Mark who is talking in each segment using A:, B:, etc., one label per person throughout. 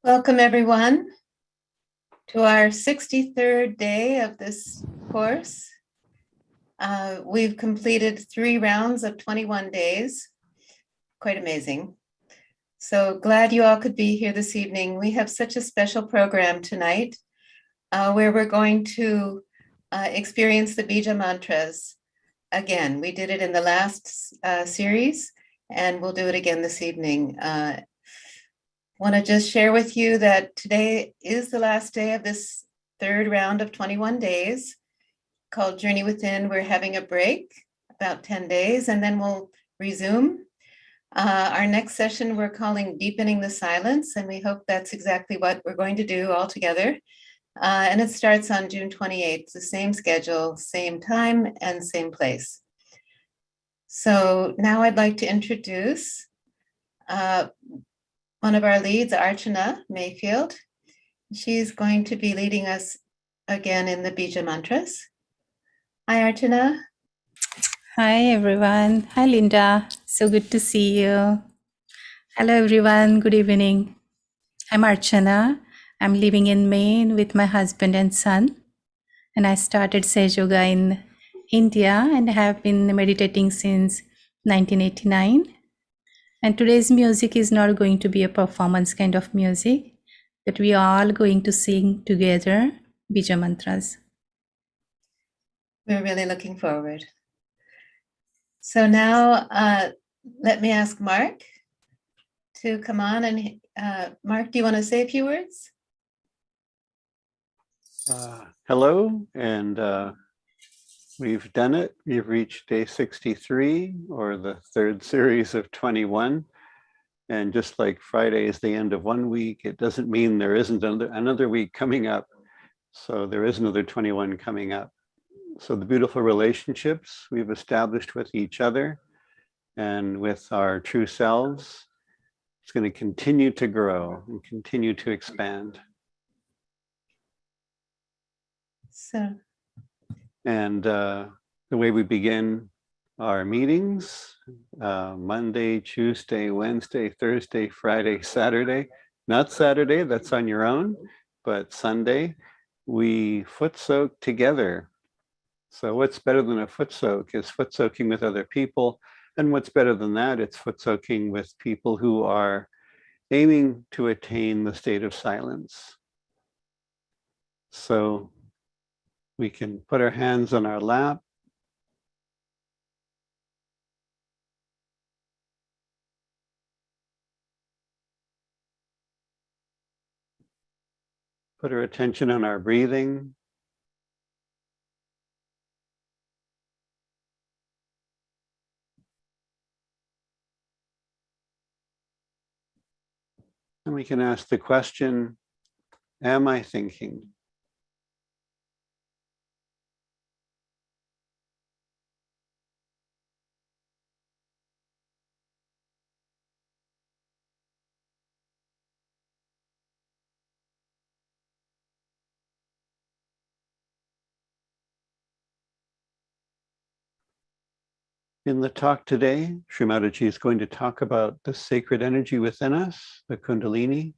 A: Welcome, everyone, to our 63rd day of this course. We've completed 3 rounds of 21 days. Quite amazing. So glad you all could be here this evening. We have such a special program tonight where we're going to experience the Bija mantras again. We did it in the last series, and we'll do it again this evening. Want to just share with you that today is the last day of this 3rd round of 21 days called Journey Within. We're having a break, about 10 days, and then we'll resume. Our next session we're calling Deepening the Silence, and we hope that's exactly what we're going to do all together. And it starts on June 28th, the same schedule, same time, and same place. So now I'd like to introduce one of our leads, Archana Mayfield. She's going to be leading us again in the Bija mantras. Hi, Archana.
B: Hi, everyone. Hi, Linda. So good to see you. Hello, everyone. Good evening. I'm Archana. I'm living in Maine with my husband and son. And I started Sahaja Yoga in India and have been meditating since 1989. And today's music is not going to be a performance kind of music, but we are all going to sing together Bija mantras.
A: We're really looking forward. So now let me ask Mark to come on. And Mark, do you want to say a few words?
C: Hello, and we've done it. We've reached day 63, or the third series of 21. And just like Friday is the end of one week, it doesn't mean there isn't another week coming up. So there is another 21 coming up. So the beautiful relationships we've established with each other and with our true selves, it's going to continue to grow and continue to expand.
A: So,
C: and the way we begin our meetings, Monday, Tuesday, Wednesday, Thursday, Friday, Saturday, not Saturday, that's on your own, but Sunday, we foot soak together. So what's better than a foot soak is foot soaking with other people. And what's better than that? It's foot soaking with people who are aiming to attain the state of silence. So we can put our hands on our lap. Put our attention on our breathing. And we can ask the question, am I thinking? In the talk today, Shri Mataji is going to talk about the sacred energy within us, the kundalini.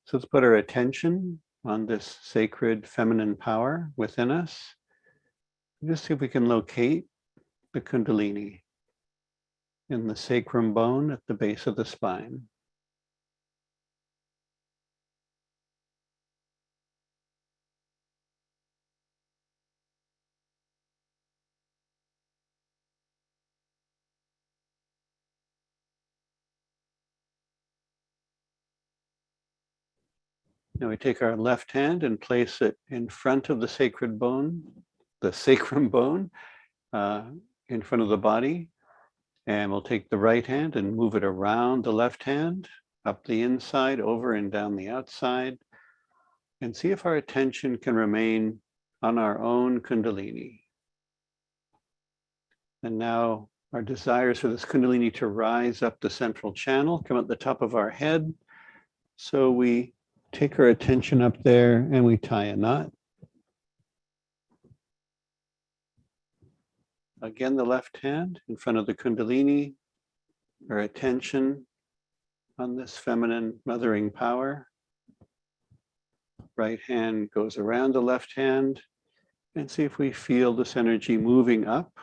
C: So let's put our attention on this sacred feminine power within us. Just see if we can locate the kundalini in the sacrum bone at the base of the spine. Now we take our left hand and place it in front of the sacred bone, the sacrum bone, in front of the body. And we'll take the right hand and move it around the left hand, up the inside, over and down the outside, and see if our attention can remain on our own kundalini. And now our desires for this kundalini to rise up the central channel, come at the top of our head. So we take our attention up there and we tie a knot. Again, the left hand in front of the kundalini, our attention on this feminine mothering power. Right hand goes around the left hand, and see if we feel this energy moving up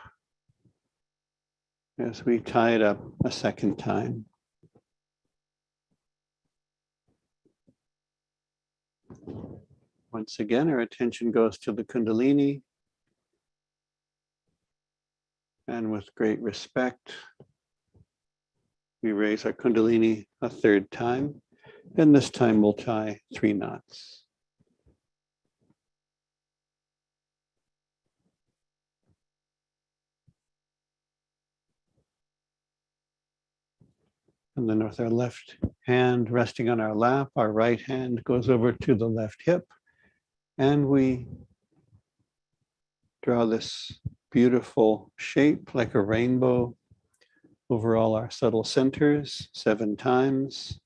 C: as we tie it up a second time. Once again, our attention goes to the kundalini, and with great respect, we raise our kundalini a third time, and this time we'll tie 3 knots. And then with our left hand resting on our lap, our right hand goes over to the left hip, and we draw this beautiful shape like a rainbow over all our subtle centers 7 times.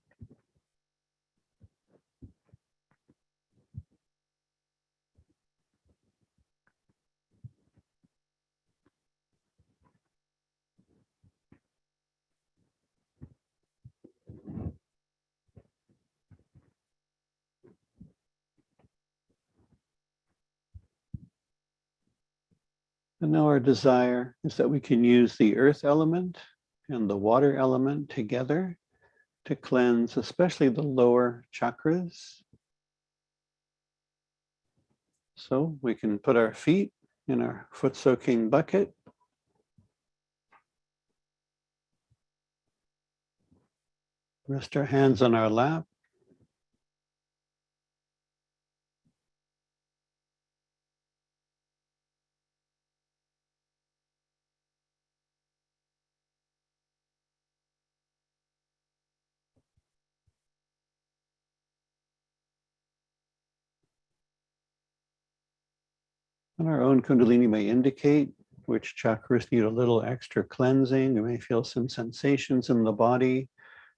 C: And now our desire is that we can use the earth element and the water element together to cleanse, especially the lower chakras. So we can put our feet in our foot soaking bucket. Rest our hands on our lap. And our own kundalini may indicate which chakras need a little extra cleansing. You may feel some sensations in the body.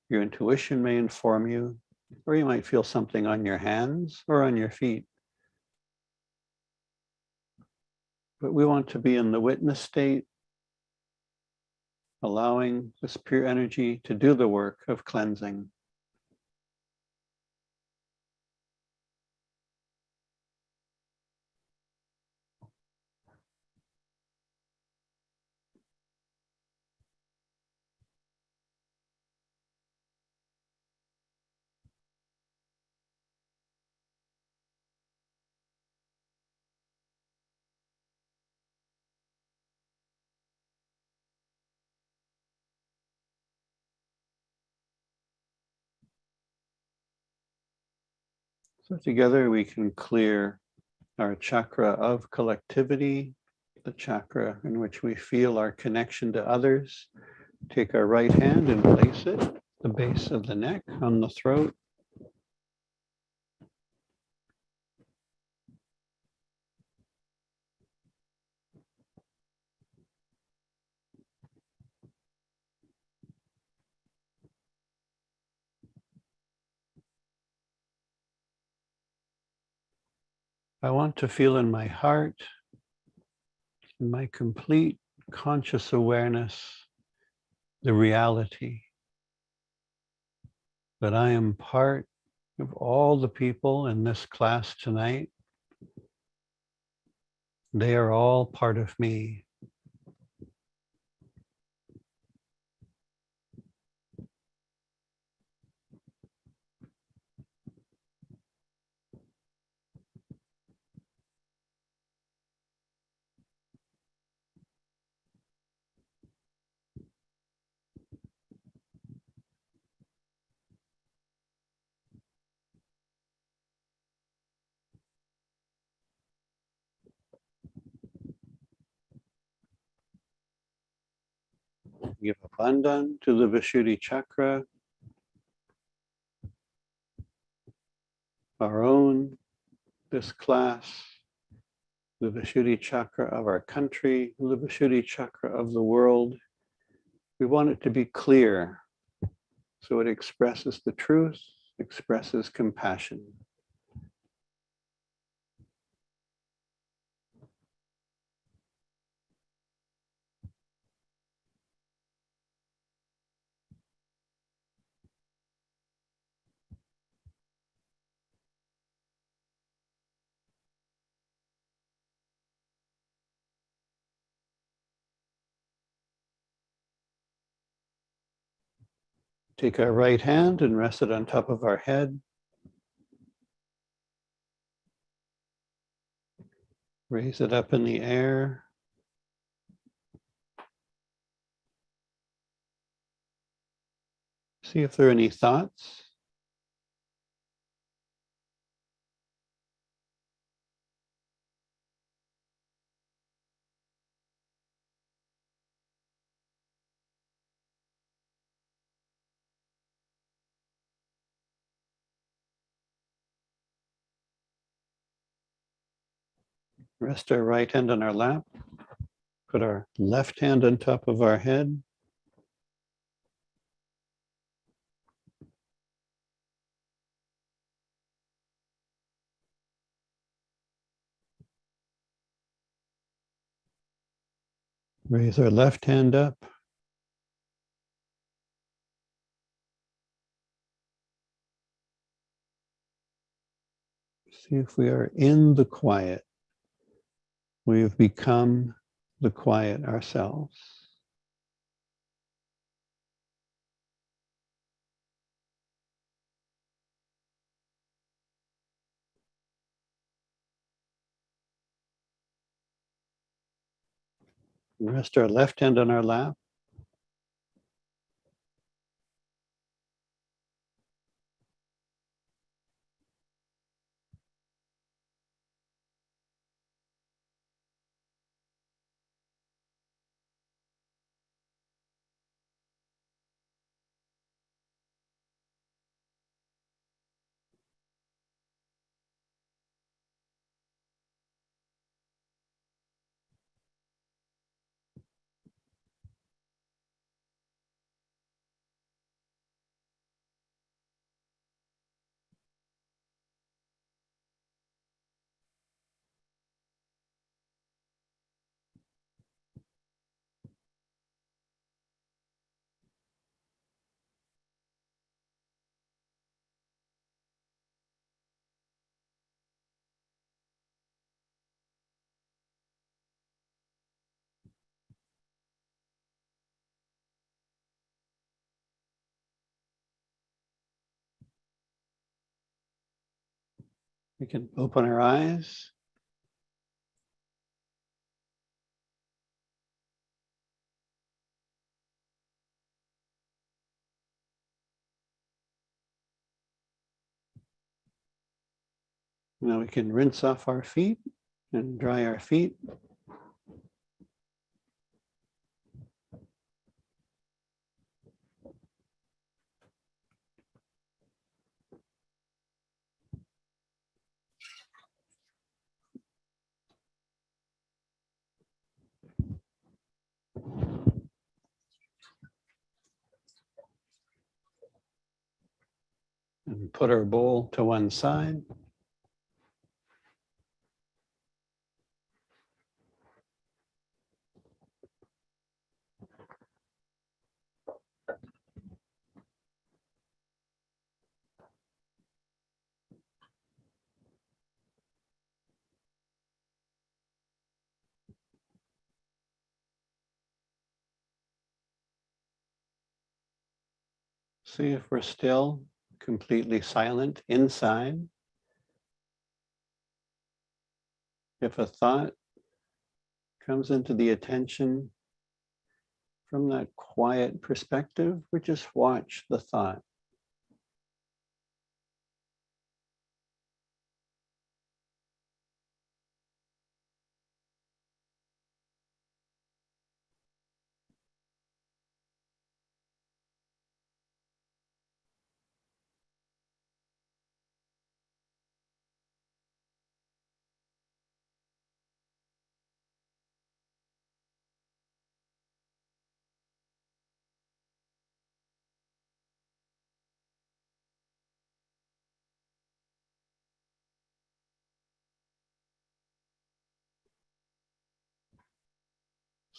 C: Your intuition may inform you, or you might feel something on your hands or on your feet. But we want to be in the witness state, allowing this pure energy to do the work of cleansing. So together we can clear our chakra of collectivity, the chakra in which we feel our connection to others. Take our right hand and place it at the base of the neck, on the throat. I want to feel in my heart, in my complete conscious awareness, the reality that I am part of all the people in this class tonight. They are all part of me. Give abundance to the Vishuddhi chakra, our own, this class, the Vishuddhi chakra of our country, the Vishuddhi chakra of the world. We want it to be clear, so it expresses the truth, expresses compassion. Take our right hand and rest it on top of our head. Raise it up in the air. See if there are any thoughts. Rest our right hand on our lap. Put our left hand on top of our head. Raise our left hand up. See if we are in the quiet. We have become the quiet ourselves. Rest our left hand on our lap. We can open our eyes. Now we can rinse off our feet and dry our feet. And put our bowl to one side. See if we're still completely silent inside. If a thought comes into the attention from that quiet perspective, we just watch the thought.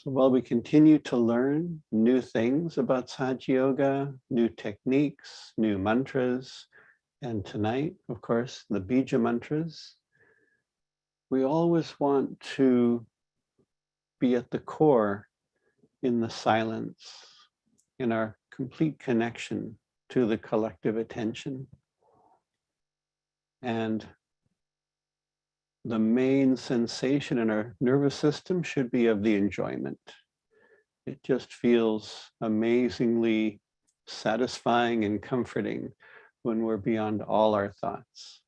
C: So while we continue to learn new things about Sahaja Yoga, new techniques, new mantras, and tonight, of course, the Bija mantras, we always want to be at the core in the silence, in our complete connection to the collective attention. And the main sensation in our nervous system should be of the enjoyment. It just feels amazingly satisfying and comforting when we're beyond all our thoughts.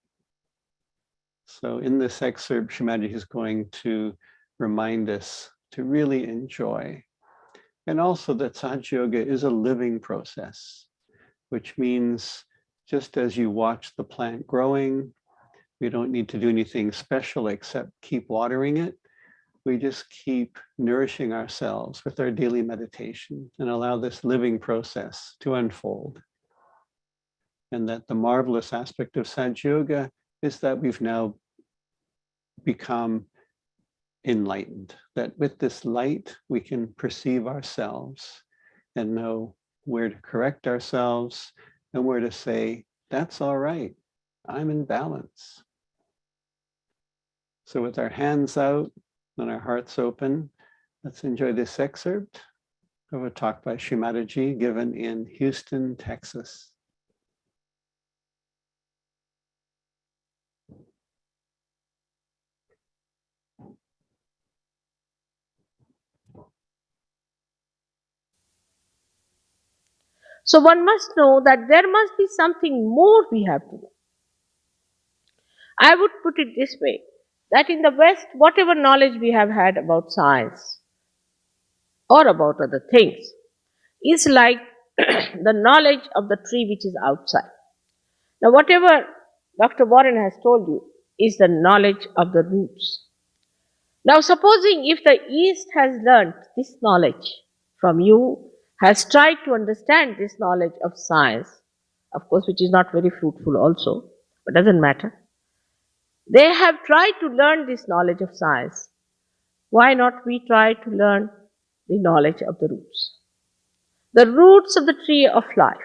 C: So in this excerpt, Shri Mataji is going to remind us to really enjoy. And also that Sahaja Yoga is a living process, which means just as you watch the plant growing, we don't need to do anything special except keep watering it. We just keep nourishing ourselves with our daily meditation and allow this living process to unfold. And that the marvelous aspect of Sahaja Yoga is that we've now become enlightened, that with this light, we can perceive ourselves and know where to correct ourselves and where to say, that's all right, I'm in balance. So with our hands out and our hearts open, let's enjoy this excerpt of a talk by Shri Mataji given in Houston, Texas.
D: So one must know that there must be something more we have to know. I would put it this way, that in the West, whatever knowledge we have had about science or about other things is like the knowledge of the tree which is outside. Now, whatever Dr. Warren has told you is the knowledge of the roots. Now, supposing if the East has learnt this knowledge from you, has tried to understand this knowledge of science, of course, which is not very fruitful also, but doesn't matter. They have tried to learn this knowledge of science. Why not we try to learn the knowledge of the roots? The roots of the tree of life.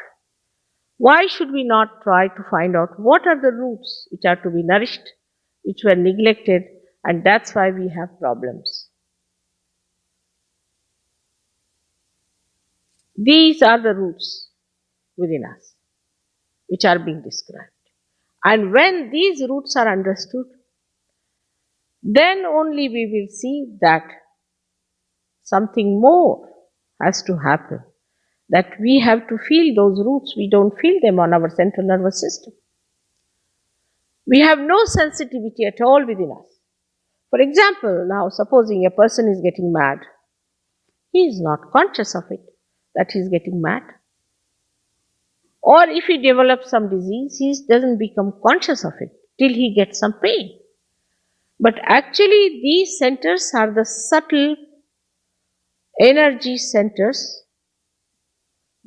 D: Why should we not try to find out what are the roots which are to be nourished, which were neglected, and that's why we have problems. These are the roots within us, which are being described. And when these roots are understood, then only we will see that something more has to happen. That we have to feel those roots. We don't feel them on our central nervous system. We have no sensitivity at all within us. For example, now supposing a person is getting mad, he is not conscious of it, that he is getting mad. Or if he develops some disease, he doesn't become conscious of it till he gets some pain. But actually these centers are the subtle energy centers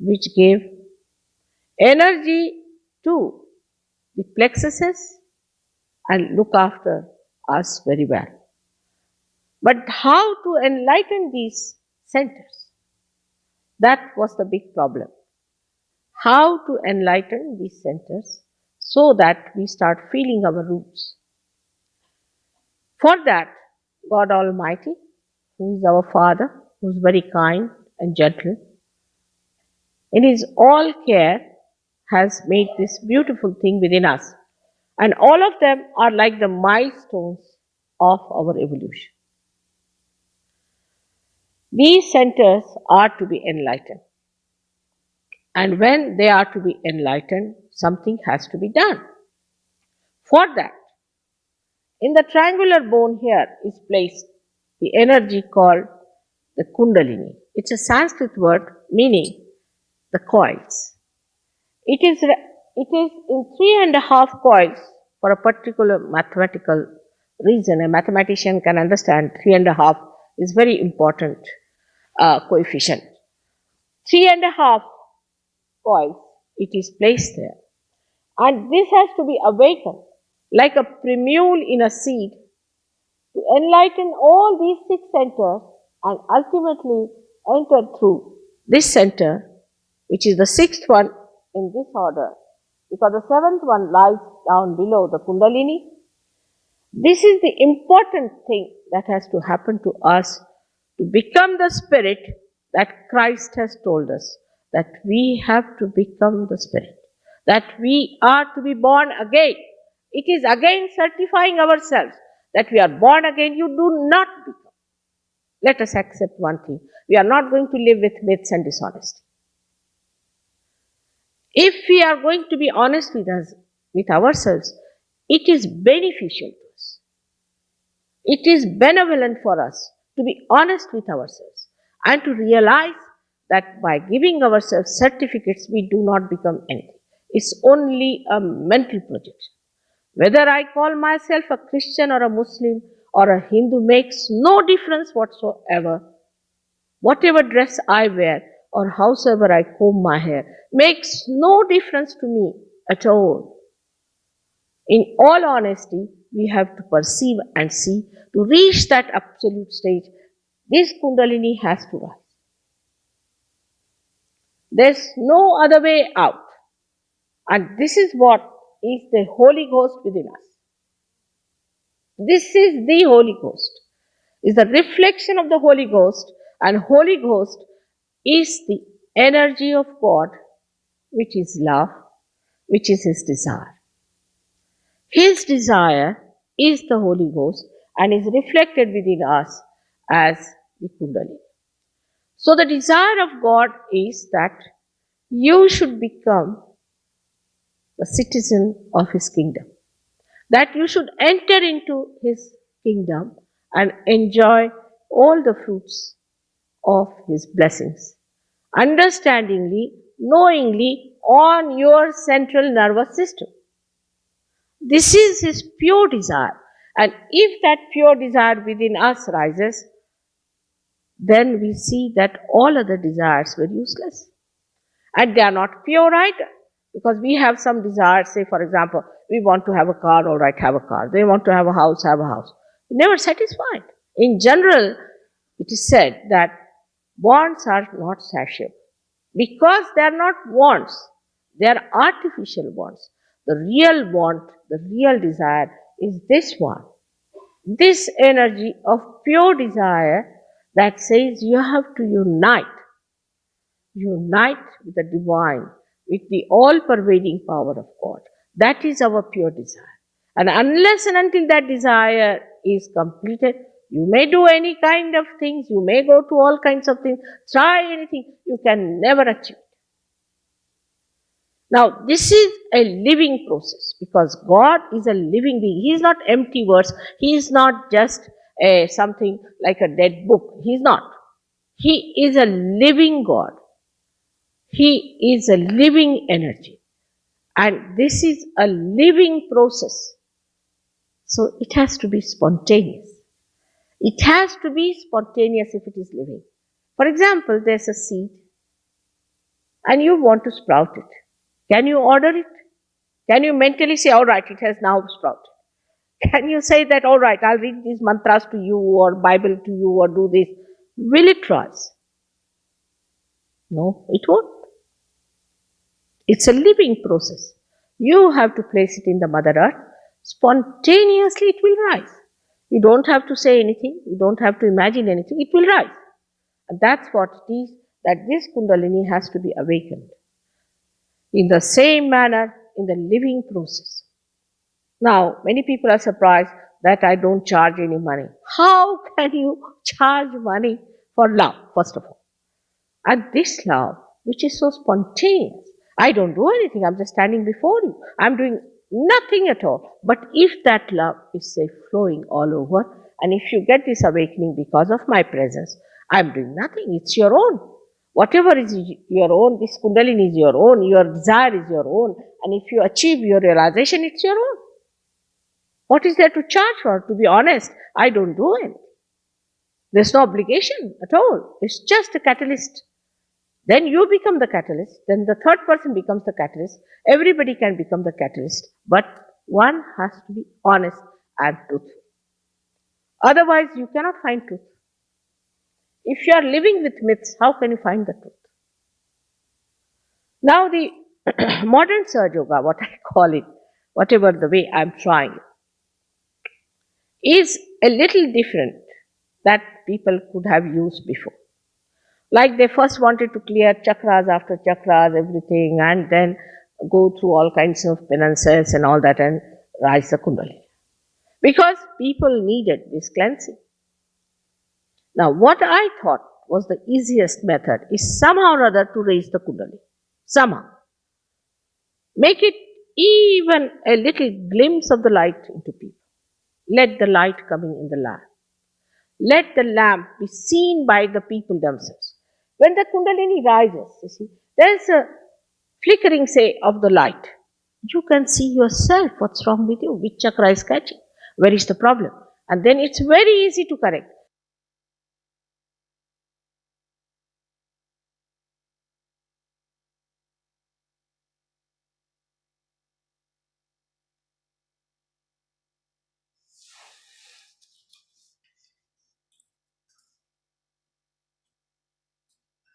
D: which give energy to the plexuses and look after us very well. But how to enlighten these centers? That was the big problem. How to enlighten these centers so that we start feeling our roots. For that, God Almighty, who is our Father, who is very kind and gentle, in His all care has made this beautiful thing within us. And all of them are like the milestones of our evolution. These centers are to be enlightened. And when they are to be enlightened, something has to be done. For that, in the triangular bone here is placed the energy called the kundalini. It's a Sanskrit word meaning the coils. It is in 3.5 coils for a particular mathematical reason. A mathematician can understand 3.5 is very important coefficient. 3.5 coils, it is placed there. And this has to be awakened like a primule in a seed to enlighten all these 6 centers and ultimately enter through this center, which is the 6th one in this order, because the 7th one lies down below the kundalini. This is the important thing that has to happen to us to become the spirit that Christ has told us, that we have to become the spirit, that we are to be born again. It is again certifying ourselves that we are born again. You do not become. Let us accept one thing. We are not going to live with myths and dishonesty. If we are going to be honest with ourselves, it is beneficial to us. It is benevolent for us to be honest with ourselves and to realize that by giving ourselves certificates, we do not become anything. It's only a mental projection. Whether I call myself a Christian or a Muslim or a Hindu makes no difference whatsoever. Whatever dress I wear or howsoever I comb my hair makes no difference to me at all. In all honesty, we have to perceive and see to reach that absolute stage. This kundalini has to rise. There's no other way out. And this is what is the Holy Ghost within us. This is the Holy Ghost. Is the reflection of the Holy Ghost, and Holy Ghost is the energy of God, which is love, which is His desire. His desire is the Holy Ghost and is reflected within us as the Kundalini. So the desire of God is that you should become a citizen of his kingdom. That you should enter into his kingdom and enjoy all the fruits of his blessings. Understandingly, knowingly, on your central nervous system. This is his pure desire. And if that pure desire within us rises, then we see that all other desires were useless. And they are not pure either. Because we have some desires, say for example, we want to have a car, all right, have a car. They want to have a house, have a house. Never satisfied. In general, it is said that wants are not satiable. Because they are not wants, they are artificial wants. The real want, the real desire is this one. This energy of pure desire that says you have to unite with the divine, with the all-pervading power of God. That is our pure desire. And unless and until that desire is completed, you may do any kind of things, you may go to all kinds of things, try anything, you can never achieve. Now, this is a living process because God is a living being. He is not empty words. He is not just something like a dead book. He is not. He is a living God. He is a living energy. And this is a living process. So it has to be spontaneous. It has to be spontaneous if it is living. For example, there's a seed and you want to sprout it. Can you order it? Can you mentally say, all right, it has now sprouted? Can you say that, all right, I'll read these mantras to you or Bible to you or do this? Will it rise? No, it won't. It's a living process. You have to place it in the Mother Earth. Spontaneously it will rise. You don't have to say anything. You don't have to imagine anything. It will rise. And that's what it is, that this kundalini has to be awakened. In the same manner, in the living process. Now, many people are surprised that I don't charge any money. How can you charge money for love, first of all? And this love, which is so spontaneous, I don't do anything, I'm just standing before you. I'm doing nothing at all. But if that love is, say, flowing all over, and if you get this awakening because of my presence, I'm doing nothing, it's your own. Whatever is your own, this kundalini is your own, your desire is your own, and if you achieve your realization, it's your own. What is there to charge for? To be honest, I don't do anything. There's no obligation at all. It's just a catalyst. Then you become the catalyst, then the third person becomes the catalyst. Everybody can become the catalyst, but one has to be honest and truthful. Otherwise, you cannot find truth. If you are living with myths, how can you find the truth? Now the modern Sahaja Yoga, what I call it, whatever the way I'm trying, is a little different that people could have used before. Like they first wanted to clear chakras after chakras, everything, and then go through all kinds of penances and all that and rise the kundalini. Because people needed this cleansing. Now, what I thought was the easiest method is somehow or other to raise the kundalini. Somehow. Make it even a little glimpse of the light into people. Let the light coming in the lamp. Let the lamp be seen by the people themselves. When the kundalini rises, you see, there is a flickering, say, of the light. You can see yourself what's wrong with you, which chakra is catching, where is the problem. And then it's very easy to correct.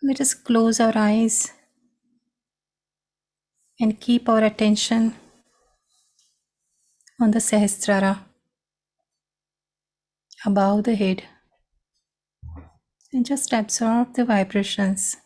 B: Let us close our eyes and keep our attention on the Sahasrara above the head and just absorb the vibrations.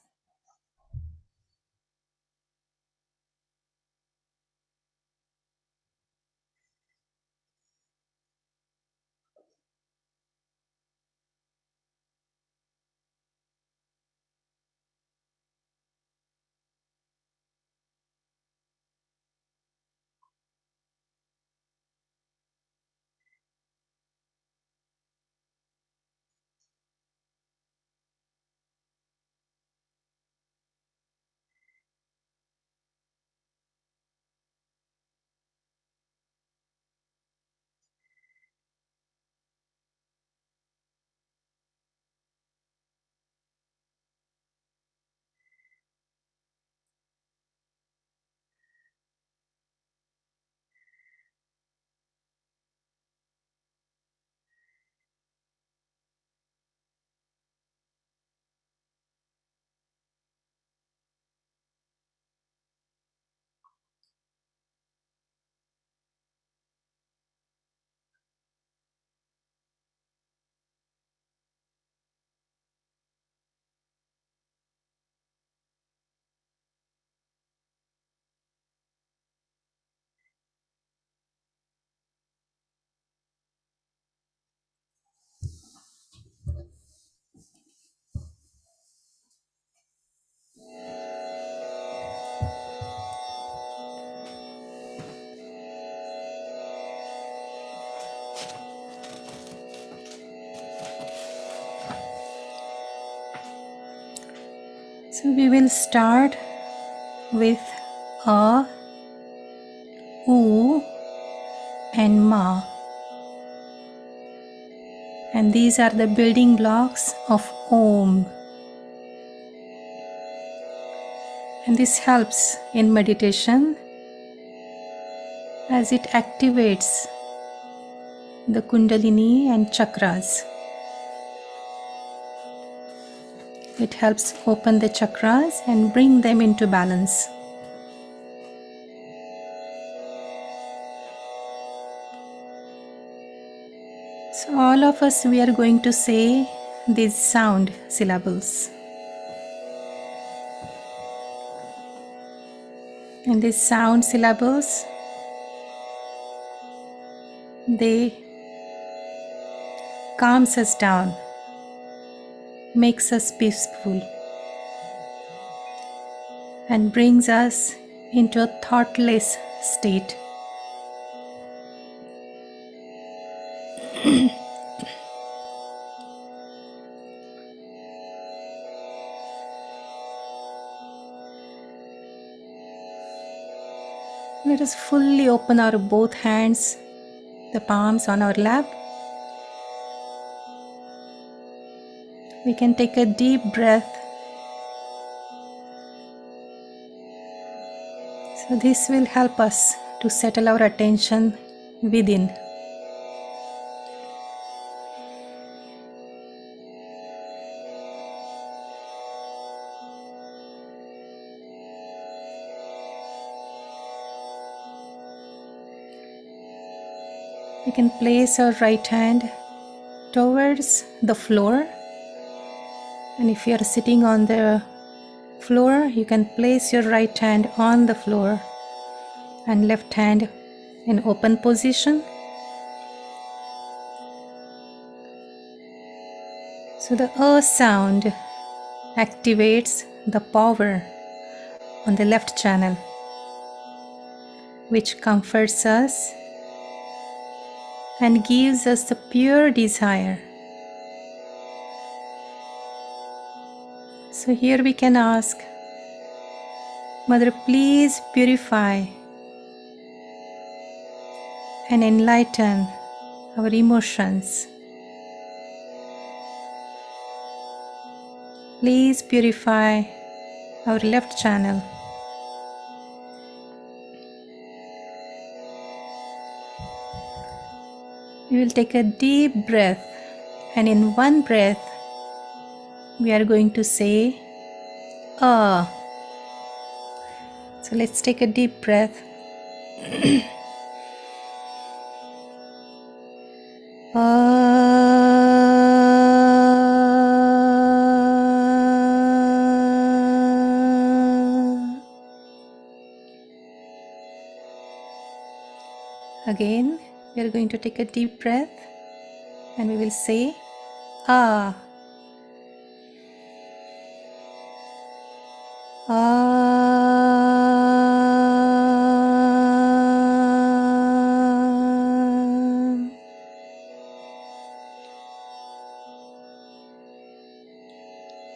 B: So we will start with A, U and Ma. And these are the building blocks of Om. And this helps in meditation as it activates the kundalini and chakras. It helps open the chakras and bring them into balance. So all of us, we are going to say these sound syllables. And these sound syllables, they calms us down, makes us peaceful, and brings us into a thoughtless state. Let us fully open our both hands, the palms on our lap. We can take a deep breath. So this will help us to settle our attention within. We can place our right hand towards the floor, and if you are sitting on the floor, you can place your right hand on the floor and left hand in open position. So the sound activates the power on the left channel, which comforts us and gives us the pure desire. So here we can ask, Mother, please purify and enlighten our emotions. Please purify our left channel. We will take a deep breath, and in one breath, we are going to say, Ah. So let's take a deep breath. Again, we are going to take a deep breath and we will say, Ah.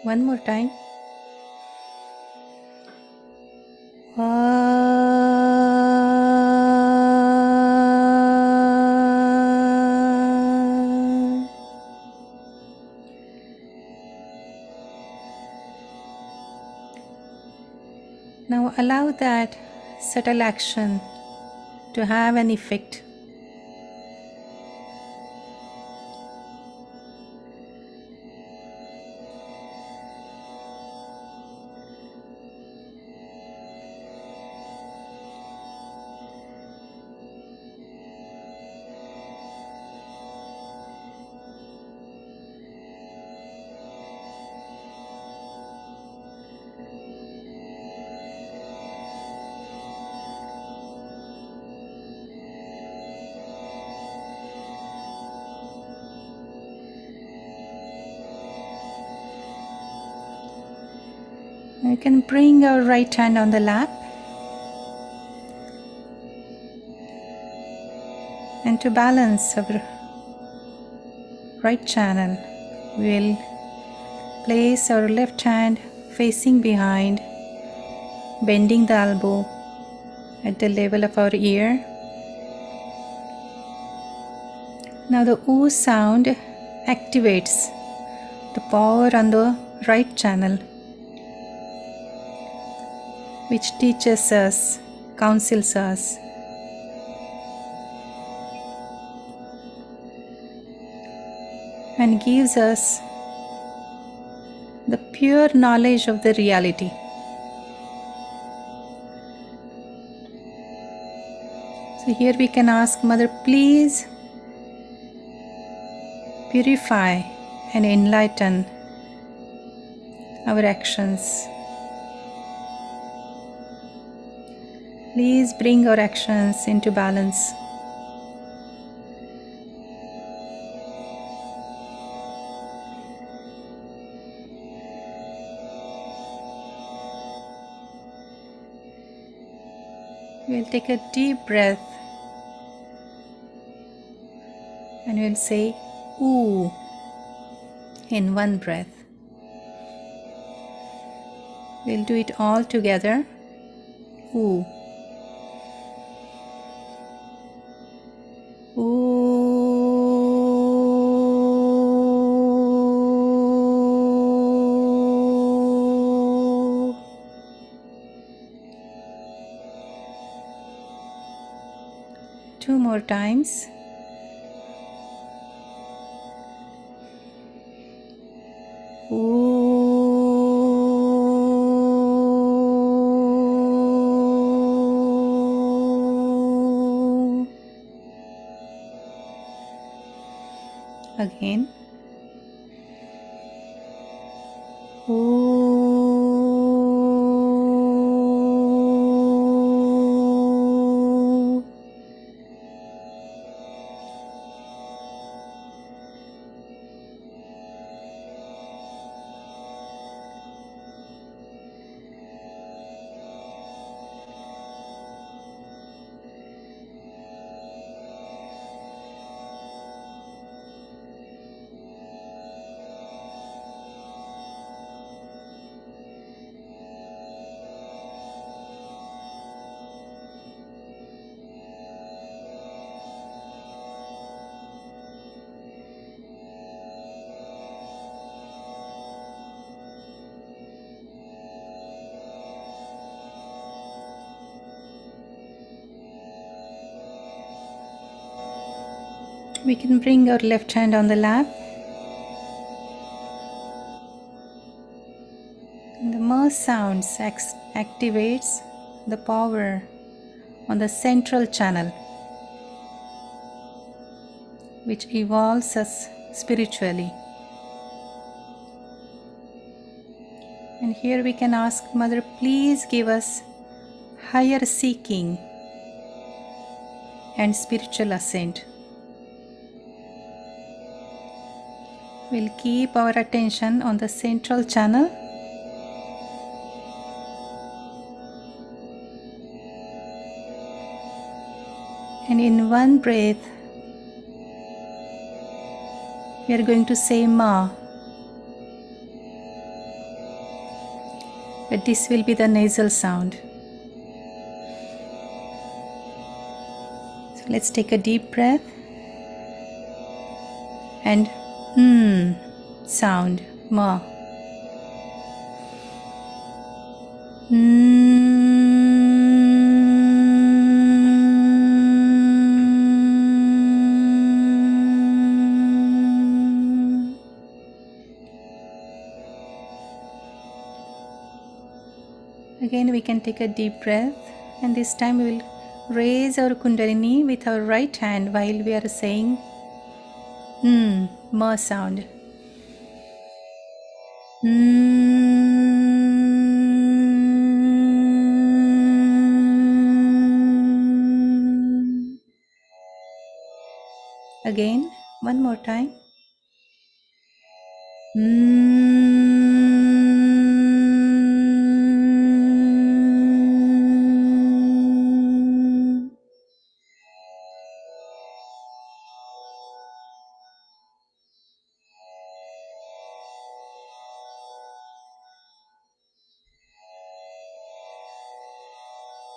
B: One more time. Now allow that subtle action to have an effect. We can bring our right hand on the lap and to balance our right channel, we'll place our left hand facing behind, bending the elbow at the level of our ear. Now the oo sound activates the power on the right channel, which teaches us, counsels us, and gives us the pure knowledge of the reality. So here we can ask Mother, please purify and enlighten our actions. Please bring our actions into balance. We'll take a deep breath and we'll say ooh in one breath. We'll do it all together. Ooh. Ooh. Two more times. Ooh. Again. Ooh. We can bring our left hand on the lap. And the ma sounds activates the power on the central channel, which evolves us spiritually. And here we can ask Mother, please give us higher seeking and spiritual ascent. We'll keep our attention on the central channel. And in one breath, we are going to say Ma. But this will be the nasal sound. So let's take a deep breath and sound, Ma. Again, we can take a deep breath, and this time we will raise our kundalini with our right hand while we are saying Ma sound. Again, one more time.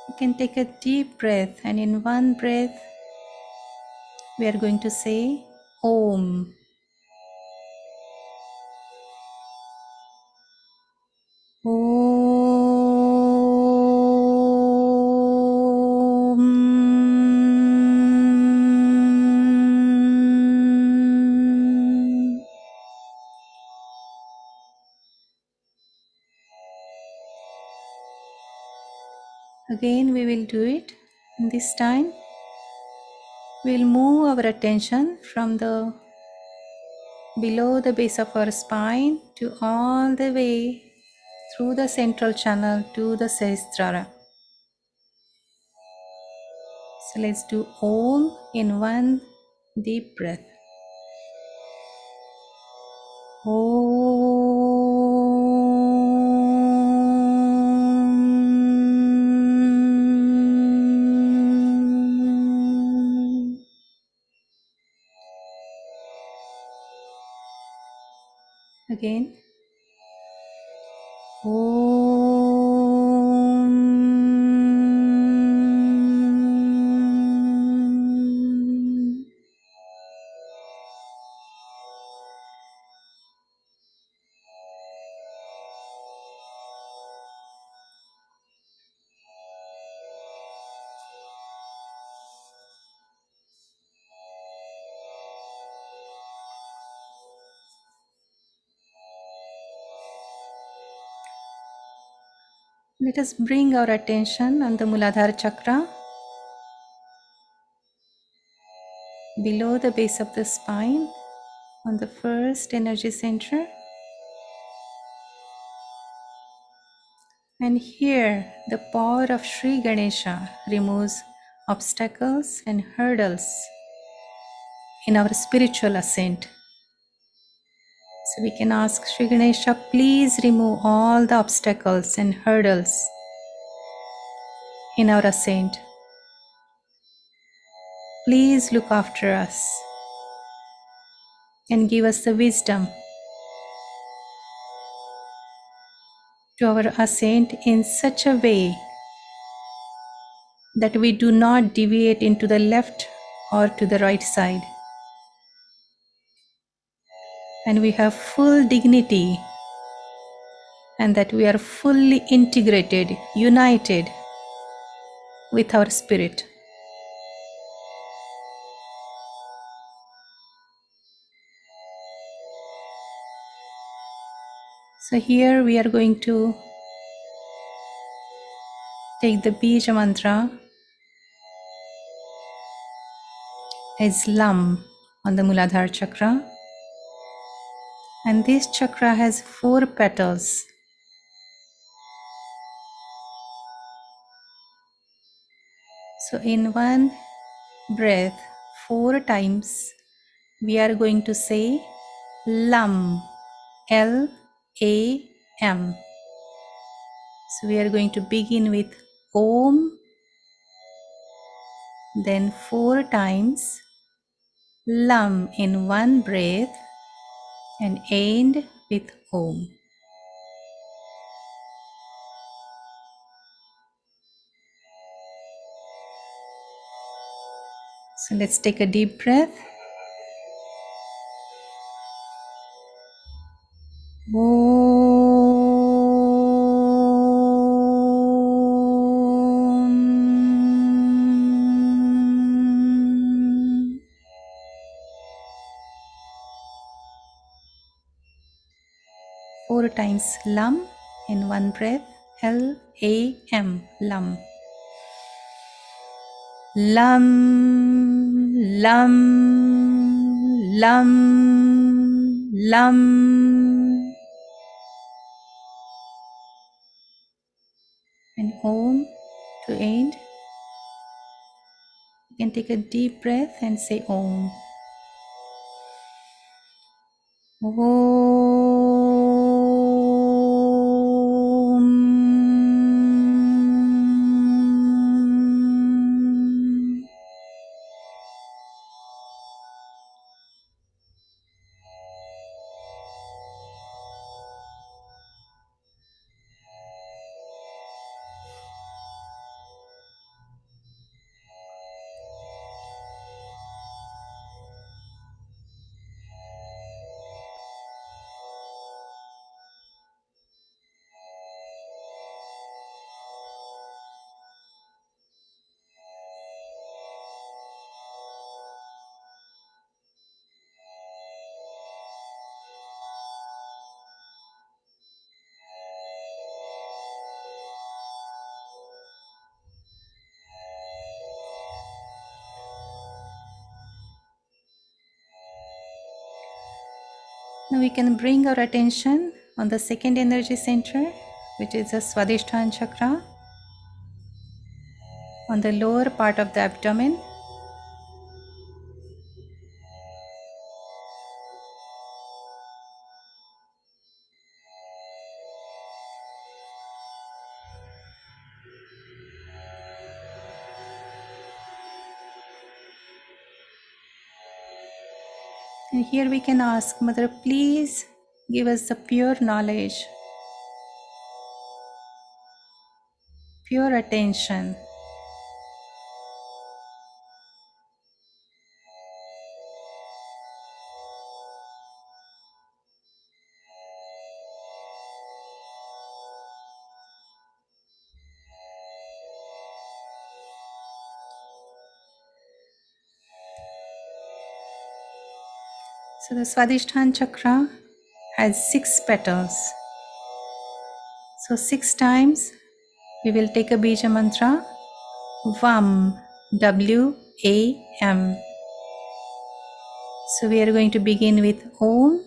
B: You can take a deep breath, and in one breath, we are going to say Om. Om. Again, we will do it. And this time, we will move our attention from the below the base of our spine to all the way through the central channel to the Sahasrara. So let's do Om in one deep breath. Om. Again. Om. Let us bring our attention on the Muladhara chakra below the base of the spine on the first energy center. And here the power of Sri Ganesha removes obstacles and hurdles in our spiritual ascent. So we can ask Sri Ganesha, please remove all the obstacles and hurdles in our ascent. Please look after us and give us the wisdom to our ascent in such a way that we do not deviate into the left or to the right side. And we have full dignity, and that we are fully integrated, united with our spirit. So here we are going to take the Bija mantra as Lam on the Muladhara chakra. And this chakra has 4 petals. So in one breath, 4 times, we are going to say Lam, L-A-M. So we are going to begin with Om, then 4 times Lam in one breath, and end with Om. So let's take a deep breath. Om. 4 times Lam in one breath. L-A-M, Lam. Lam, Lam, Lam, Lam. And Om to end. You can take a deep breath and say Om. Om. Now we can bring our attention on the second energy center, which is the Swadhisthana chakra, on the lower part of the abdomen. And here we can ask, Mother, please give us the pure knowledge, pure attention. So the Swadhisthana chakra has 6 petals. So 6 times we will take a Bija mantra, VAM, W-A-M. So we are going to begin with Om,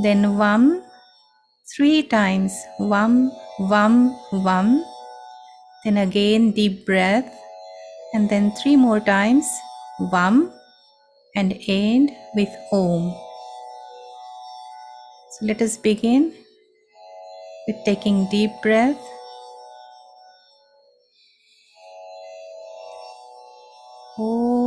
B: then VAM, 3 times, VAM, VAM, VAM. Then again deep breath, and then 3 more times, VAM, and end with Om. So let us begin with taking deep breath. Om.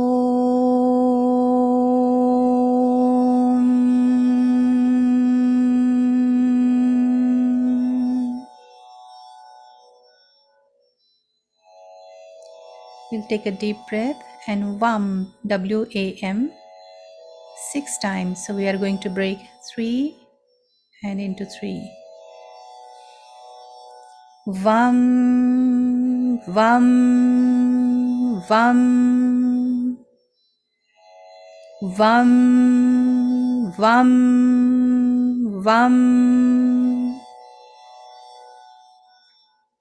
B: We'll take a deep breath and VAM, W-A-M, 6 times. So we are going to break 3 and into 3. Vam, vam, vam, vam, vam, vam.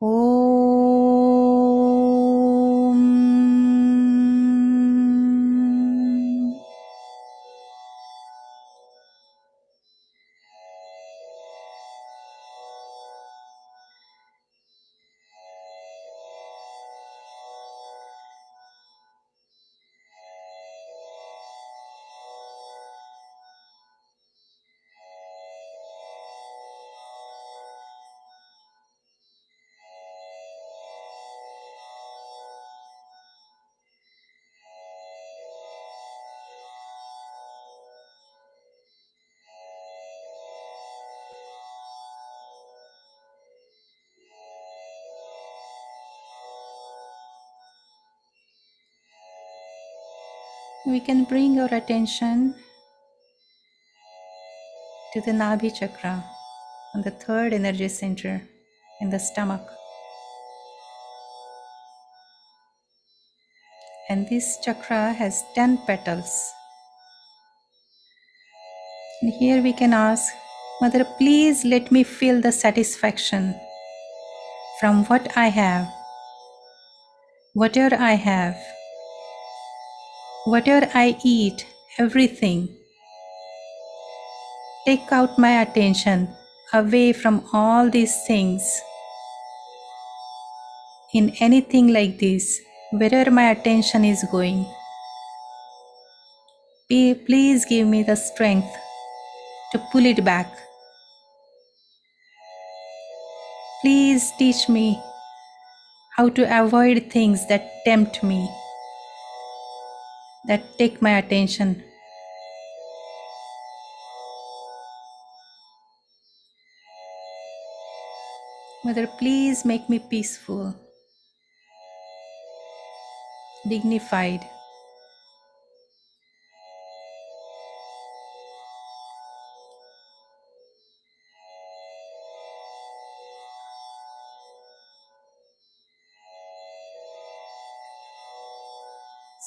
B: Om. We can bring our attention to the Nabhi chakra, on the third energy center in the stomach. And this chakra has 10 petals. And here we can ask, Mother, please let me feel the satisfaction from what I have, whatever I have, whatever I eat, everything. Take out my attention away from all these things. In anything like this, wherever my attention is going, please give me the strength to pull it back. Please teach me how to avoid things that tempt me, that take my attention. Mother, please make me peaceful, dignified.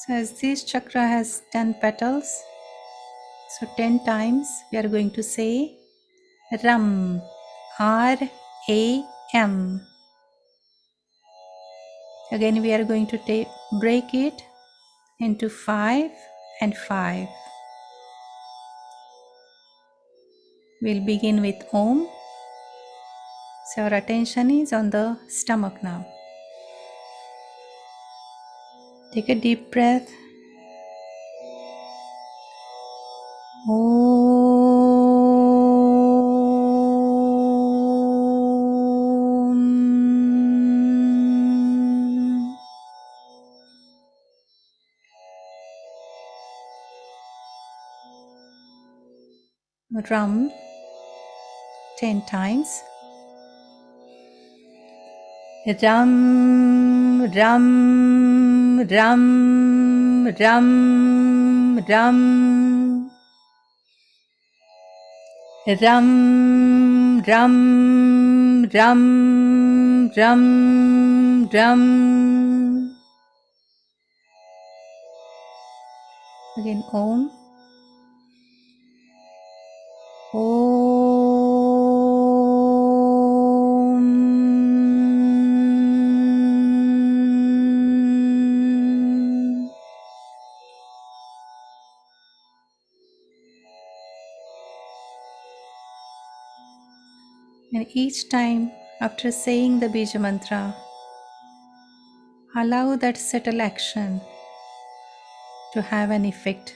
B: So as this chakra has 10 petals, so 10 times we are going to say Ram, R-A-M. Again we are going to break it into 5 and 5. We'll begin with Om. So our attention is on the stomach now. Take a deep breath. Om. Ram 10 times. Ram, Ram, Ram, Ram, Ram. Ram, Ram, Ram, Ram, Ram. Again, Om. Om. And each time after saying the Bija mantra, allow that subtle action to have an effect.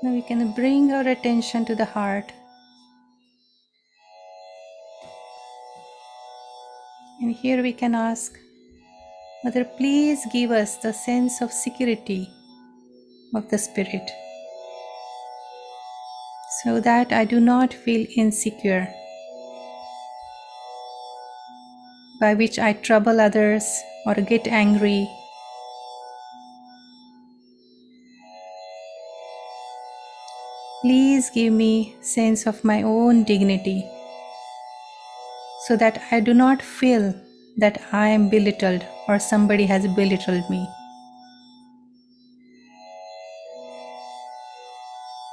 B: Now we can bring our attention to the heart. And here we can ask, Mother, please give us the sense of security of the Spirit so that I do not feel insecure, by which I trouble others or get angry. Please give me sense of my own dignity so that I do not feel that I am belittled or somebody has belittled me.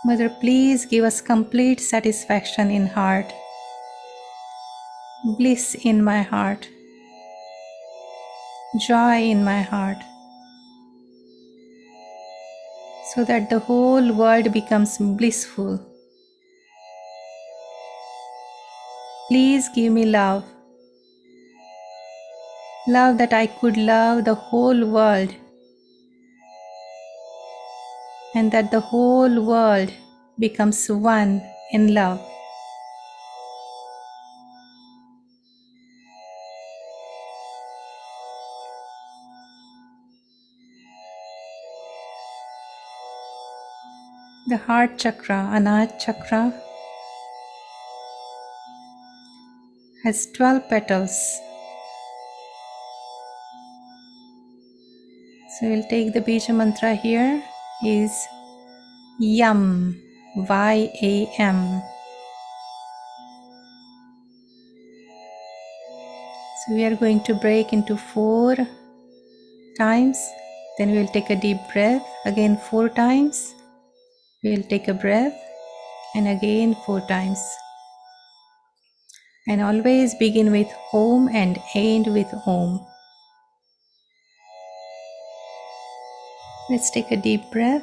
B: Mother, please give us complete satisfaction in heart, bliss in my heart, joy in my heart, so that the whole world becomes blissful. Please give me love, love that I could love the whole world, and that the whole world becomes one in love. The heart chakra, Anahata chakra, has 12 petals. So we'll take the Bija mantra here is Yam, Y-A-M. So we are going to break into 4 times. Then we will take a deep breath, again 4 times. We will take a breath and again 4 times. And always begin with Om and end with Om. Let's take a deep breath.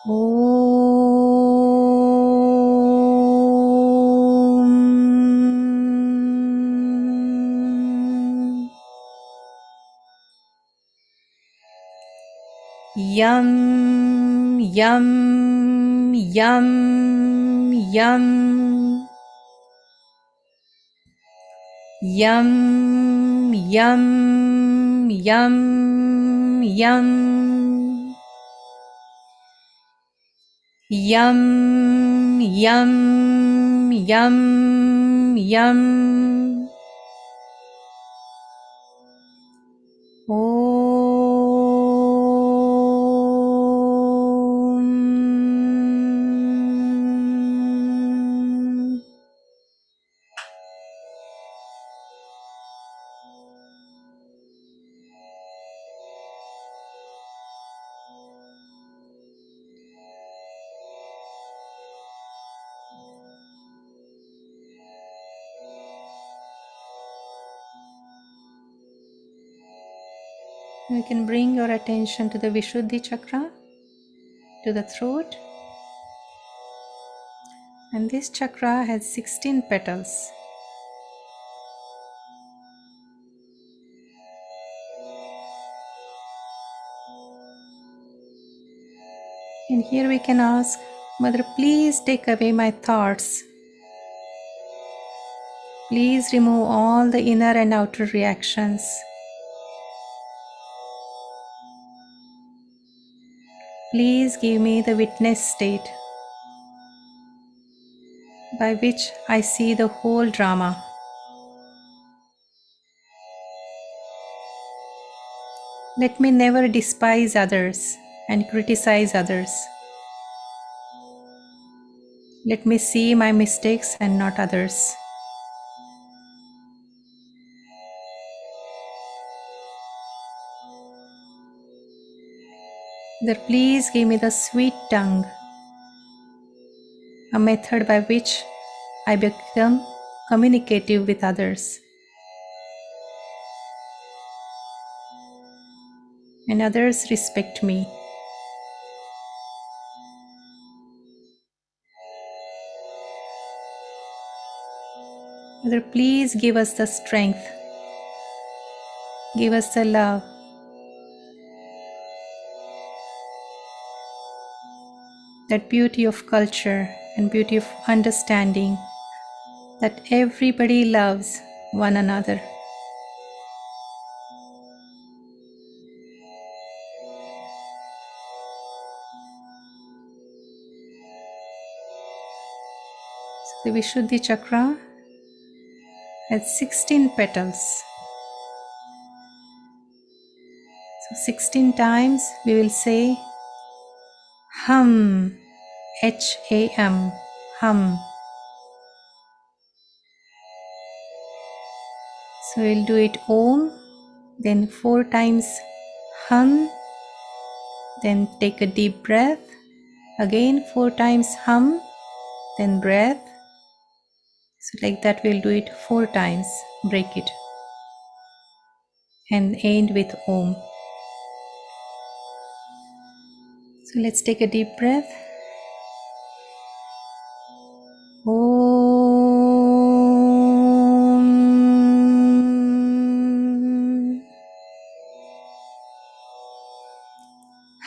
B: Om. Yam, yam, yam, yam. Yum, yum, yum, yum. Yum, yum, yum, Yam. Om. We can bring your attention to the Vishuddhi chakra, to the throat. And this chakra has 16 petals. And here we can ask, Mother, please take away my thoughts. Please remove all the inner and outer reactions. Please give me the witness state by which I see the whole drama. Let me never despise others and criticize others. Let me see my mistakes and not others. Mother, please give me the sweet tongue, a method by which I become communicative with others. And others respect me. Mother, please give us the strength, give us the love, that beauty of culture and beauty of understanding, that everybody loves one another. So the Vishuddhi chakra has 16 petals. So 16 times we will say hum, H-A-M, hum. So we'll do it Om, then 4 times hum, then take a deep breath, again 4 times hum, then breath. So like that we'll do it 4 times, break it, and end with Om. So let's take a deep breath. Om.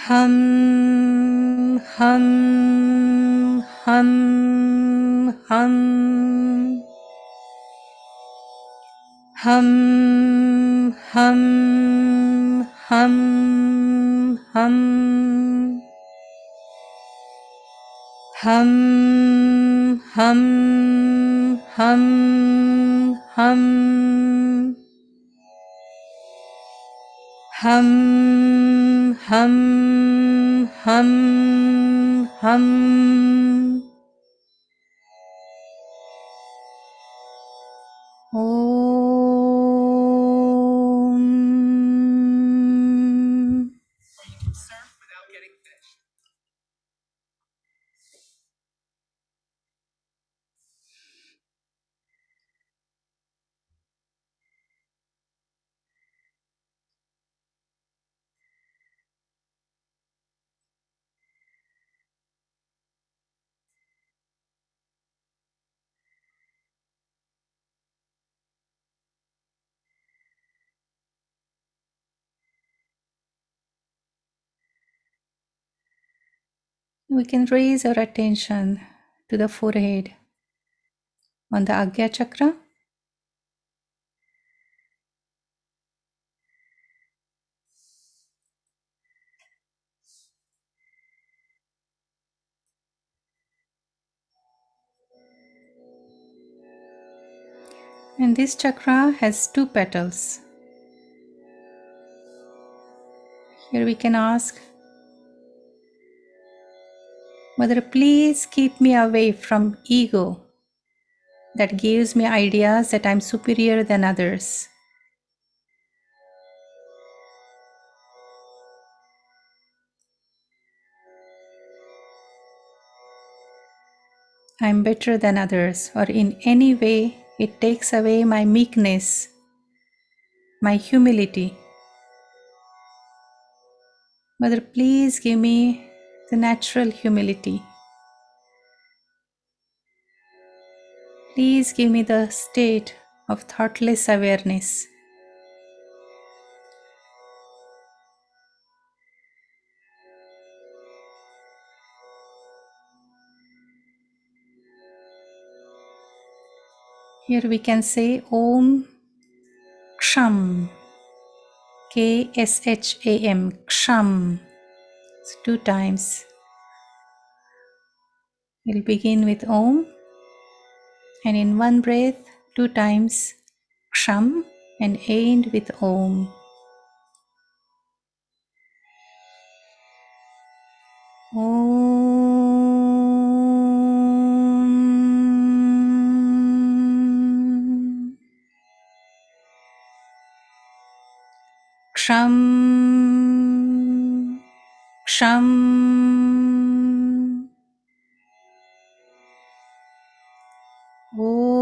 B: Hum, hum, hum, hum. Hum, hum, hum, hum. Hum, hum, hum, hum. Hum, hum, hum, hum. Om. We can raise our attention to the forehead on the Agya chakra. And this chakra has 2 petals. Here we can ask, Mother, please keep me away from ego that gives me ideas that I'm superior than others. I'm better than others, or in any way it takes away my meekness, my humility. Mother, please give me the natural humility. Please give me the state of thoughtless awareness. Here we can say Om Ksham, K-S-H-A-M, Ksham. So 2 times. We'll begin with Om, and in one breath 2 times Ksham, and end with Om. Om Ksham, Ksham. Om.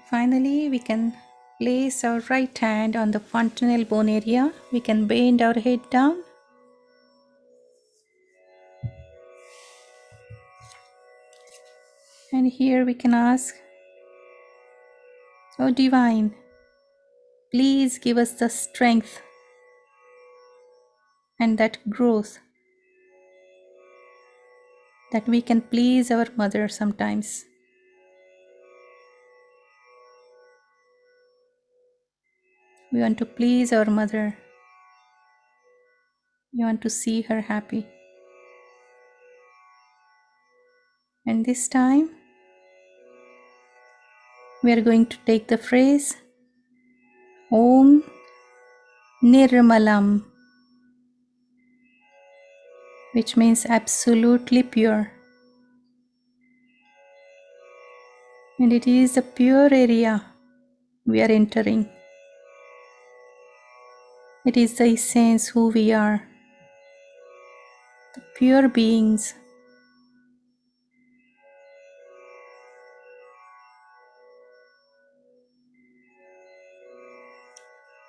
B: Finally, we can place our right hand on the fontanel bone area. We can bend our head down. And here we can ask, Oh Divine, please give us the strength and that growth that we can please our mother sometimes. We want to please our mother. We want to see her happy. And this time, we are going to take the phrase Om Nirmalam, which means absolutely pure. And it is a pure area we are entering. It is the essence who we are, the pure beings.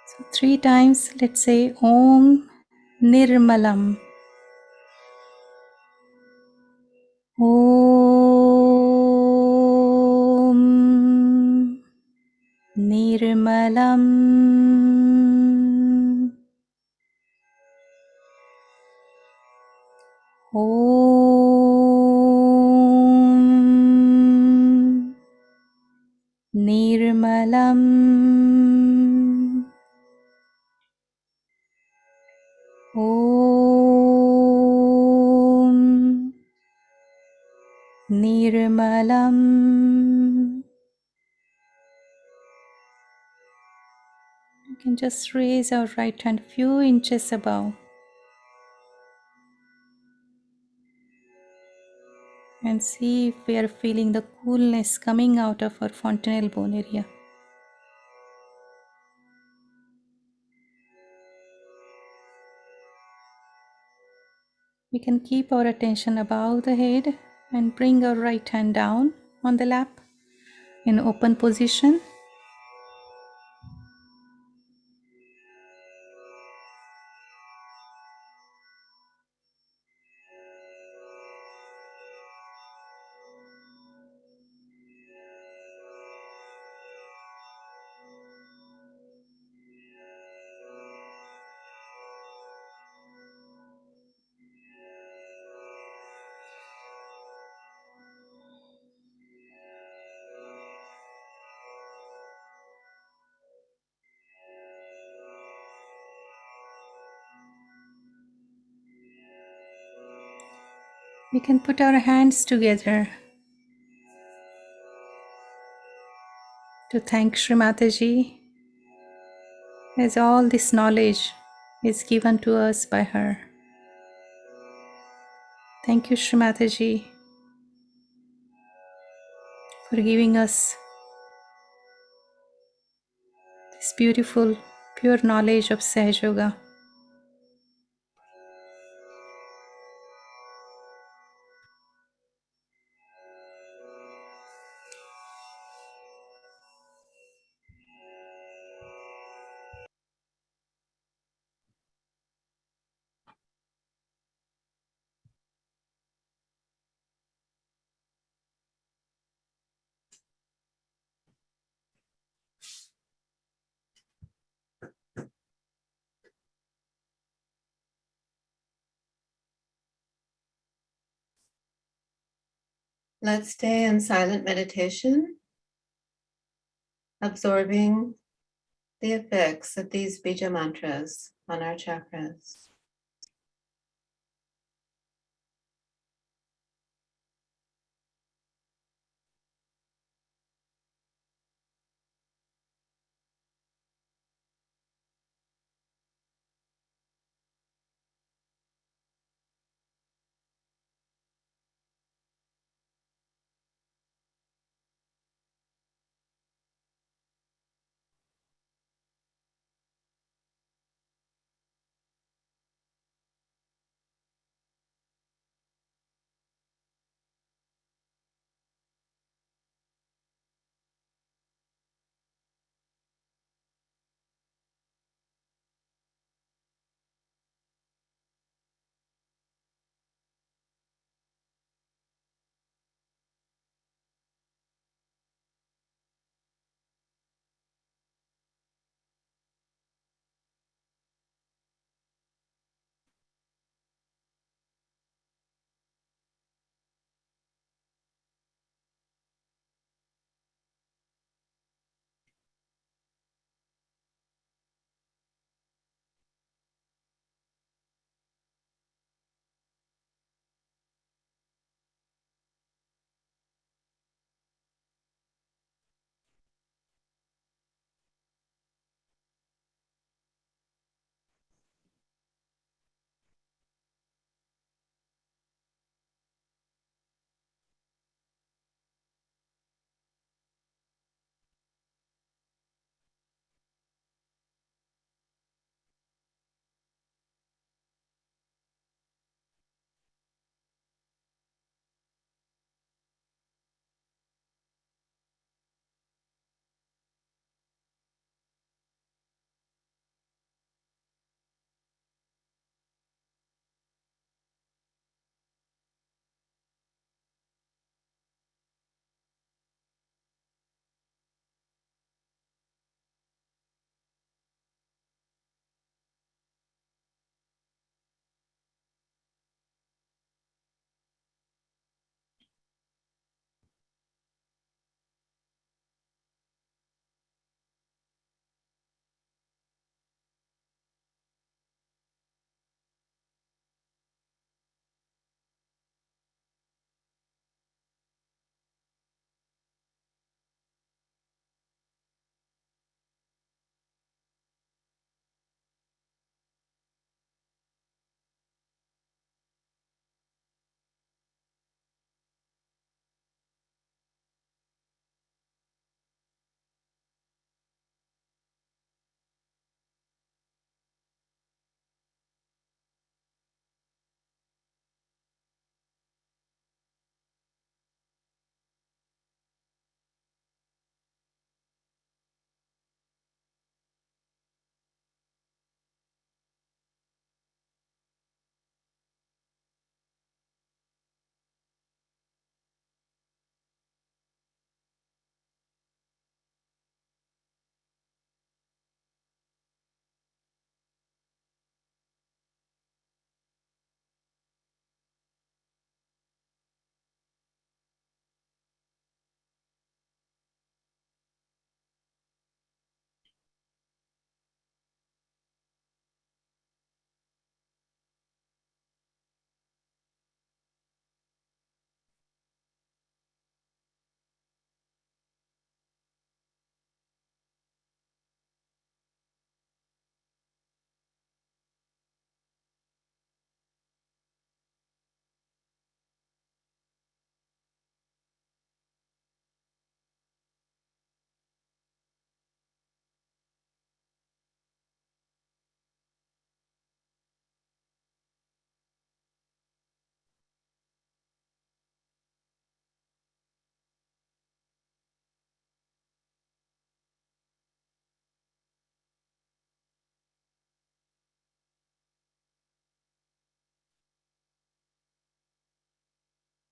B: So 3 times, let's say Om Nirmalam. Om Nirmalam. Om Nirmalam. Om Nirmalam. You can just raise our right hand a few inches above and see if we are feeling the coolness coming out of our fontanel bone area. We can keep our attention above the head and bring our right hand down on the lap in open position. We can put our hands together to thank Shri Mataji, as all this knowledge is given to us by her. Thank you, Shri Mataji, for giving us this beautiful, pure knowledge of Sahaja Yoga.
A: Let's stay in silent meditation, absorbing the effects of these Bija mantras on our chakras.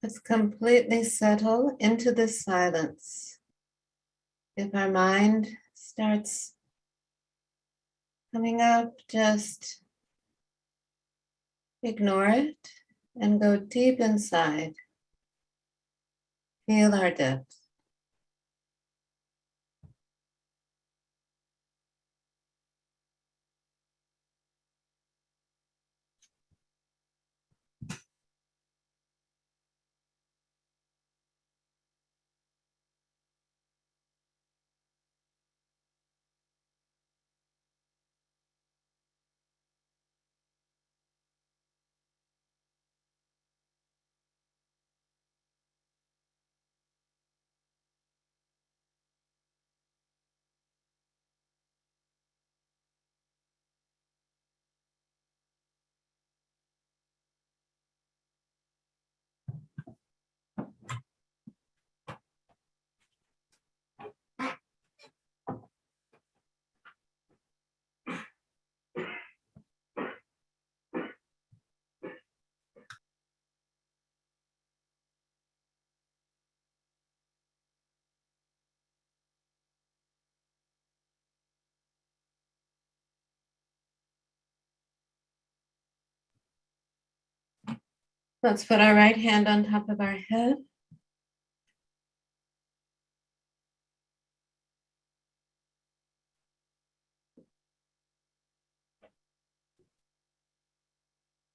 A: Let's completely settle into this silence. If our mind starts coming up, just ignore it and go deep inside. Feel our depth. Let's put our right hand on top of our head.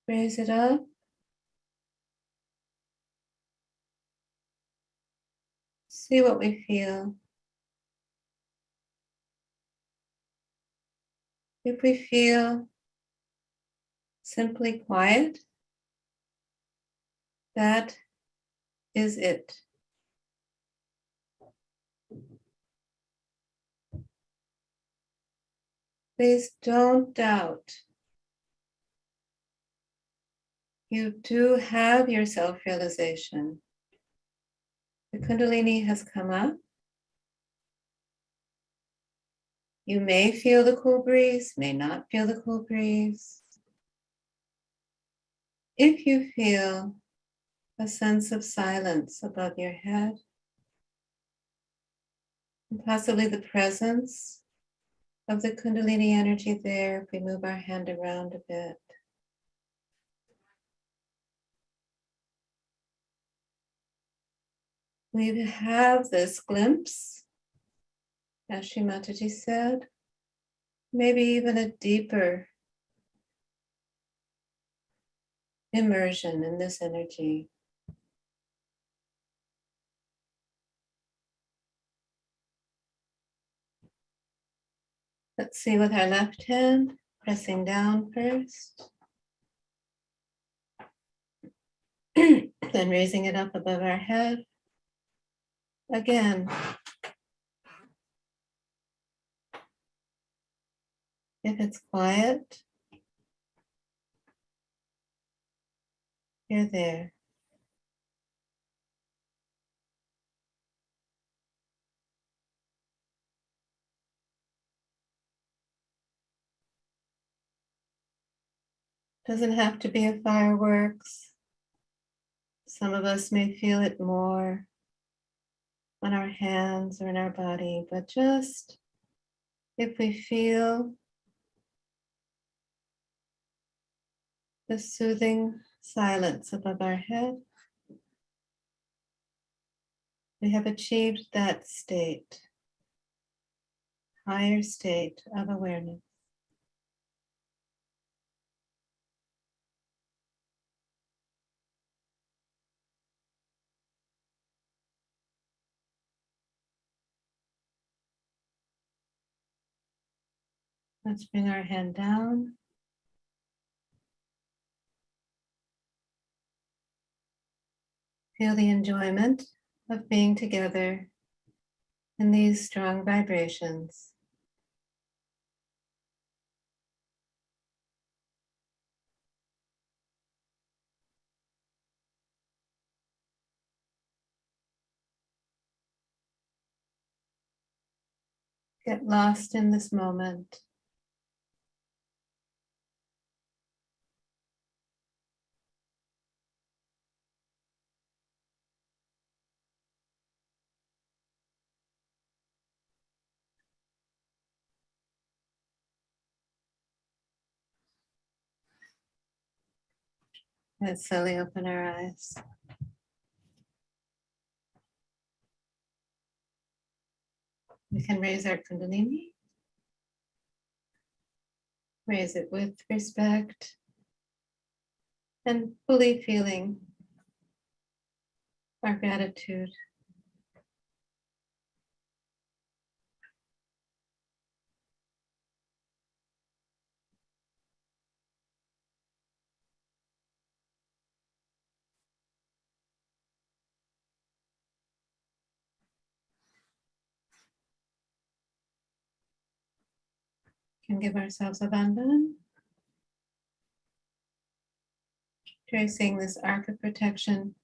A: Raise it up. See what we feel. If we feel simply quiet, that is it. Please don't doubt. You do have your self-realization. The kundalini has come up. You may feel the cool breeze, may not feel the cool breeze. If you feel a sense of silence above your head, and possibly the presence of the kundalini energy there, if we move our hand around a bit. We have this glimpse, as Shri Mataji said, maybe even a deeper immersion in this energy. Let's see with our left hand, pressing down first, then raising it up above our head. Again, if it's quiet, you're there. Doesn't have to be a fireworks. Some of us may feel it more on our hands or in our body, but just if we feel the soothing silence above our head, we have achieved that state, higher state of awareness. Let's bring our hand down. Feel the enjoyment of being together in these strong vibrations. Get lost in this moment. Let's slowly open our eyes. We can raise our kundalini. Raise it with respect and fully feeling our gratitude. Can give ourselves a bandhan, tracing this arc of protection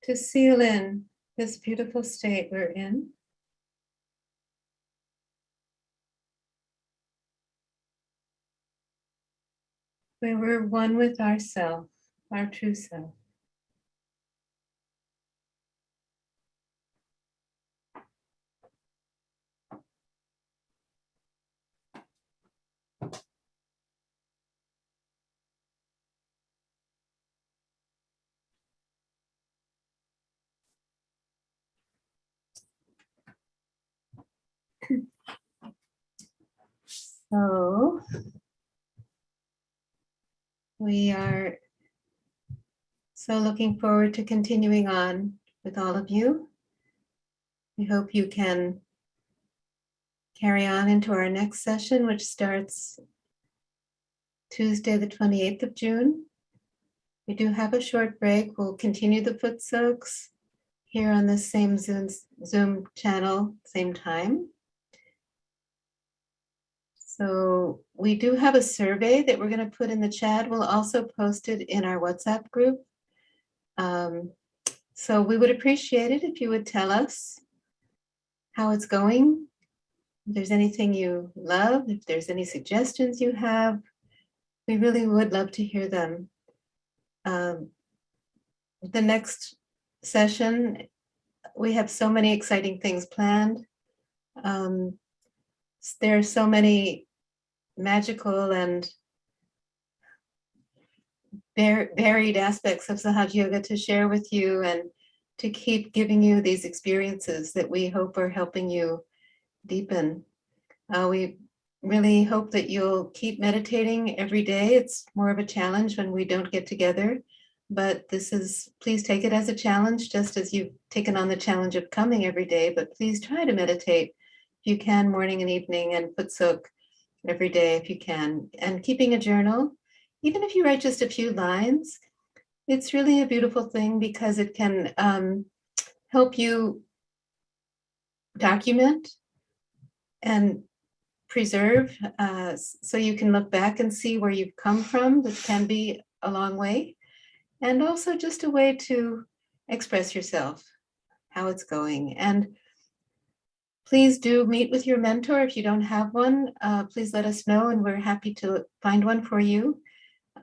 A: to seal in this beautiful state we're in. Where we're one with ourself, our true self. So we are so looking forward to continuing on with all of you. We hope you can carry on into our next session, which starts Tuesday, the 28th of June. We do have a short break. We'll continue the foot soaks here on this same Zoom channel, same time. So we do have a survey that we're going to put in the chat. We'll also post it in our WhatsApp group. So we would appreciate it if you would tell us how it's going. If there's anything you love, if there's any suggestions you have, we really would love to hear them. The next session, we have so many exciting things planned. There are so many magical and varied aspects of Sahaja Yoga to share with you and to keep giving you these experiences that we hope are helping you deepen. We really hope that you'll keep meditating every day. It's more of a challenge when we don't get together, but please take it as a challenge, just as you've taken on the challenge of coming every day, but please try to meditate if you can, morning and evening, and foot soak every day if you can. And keeping a journal, even if you write just a few lines, it's really a beautiful thing because it can help you document and preserve, so you can look back and see where you've come from. This can be a long way, and also just a way to express yourself, how it's going. And please do meet with your mentor. If you don't have one, please let us know and we're happy to find one for you.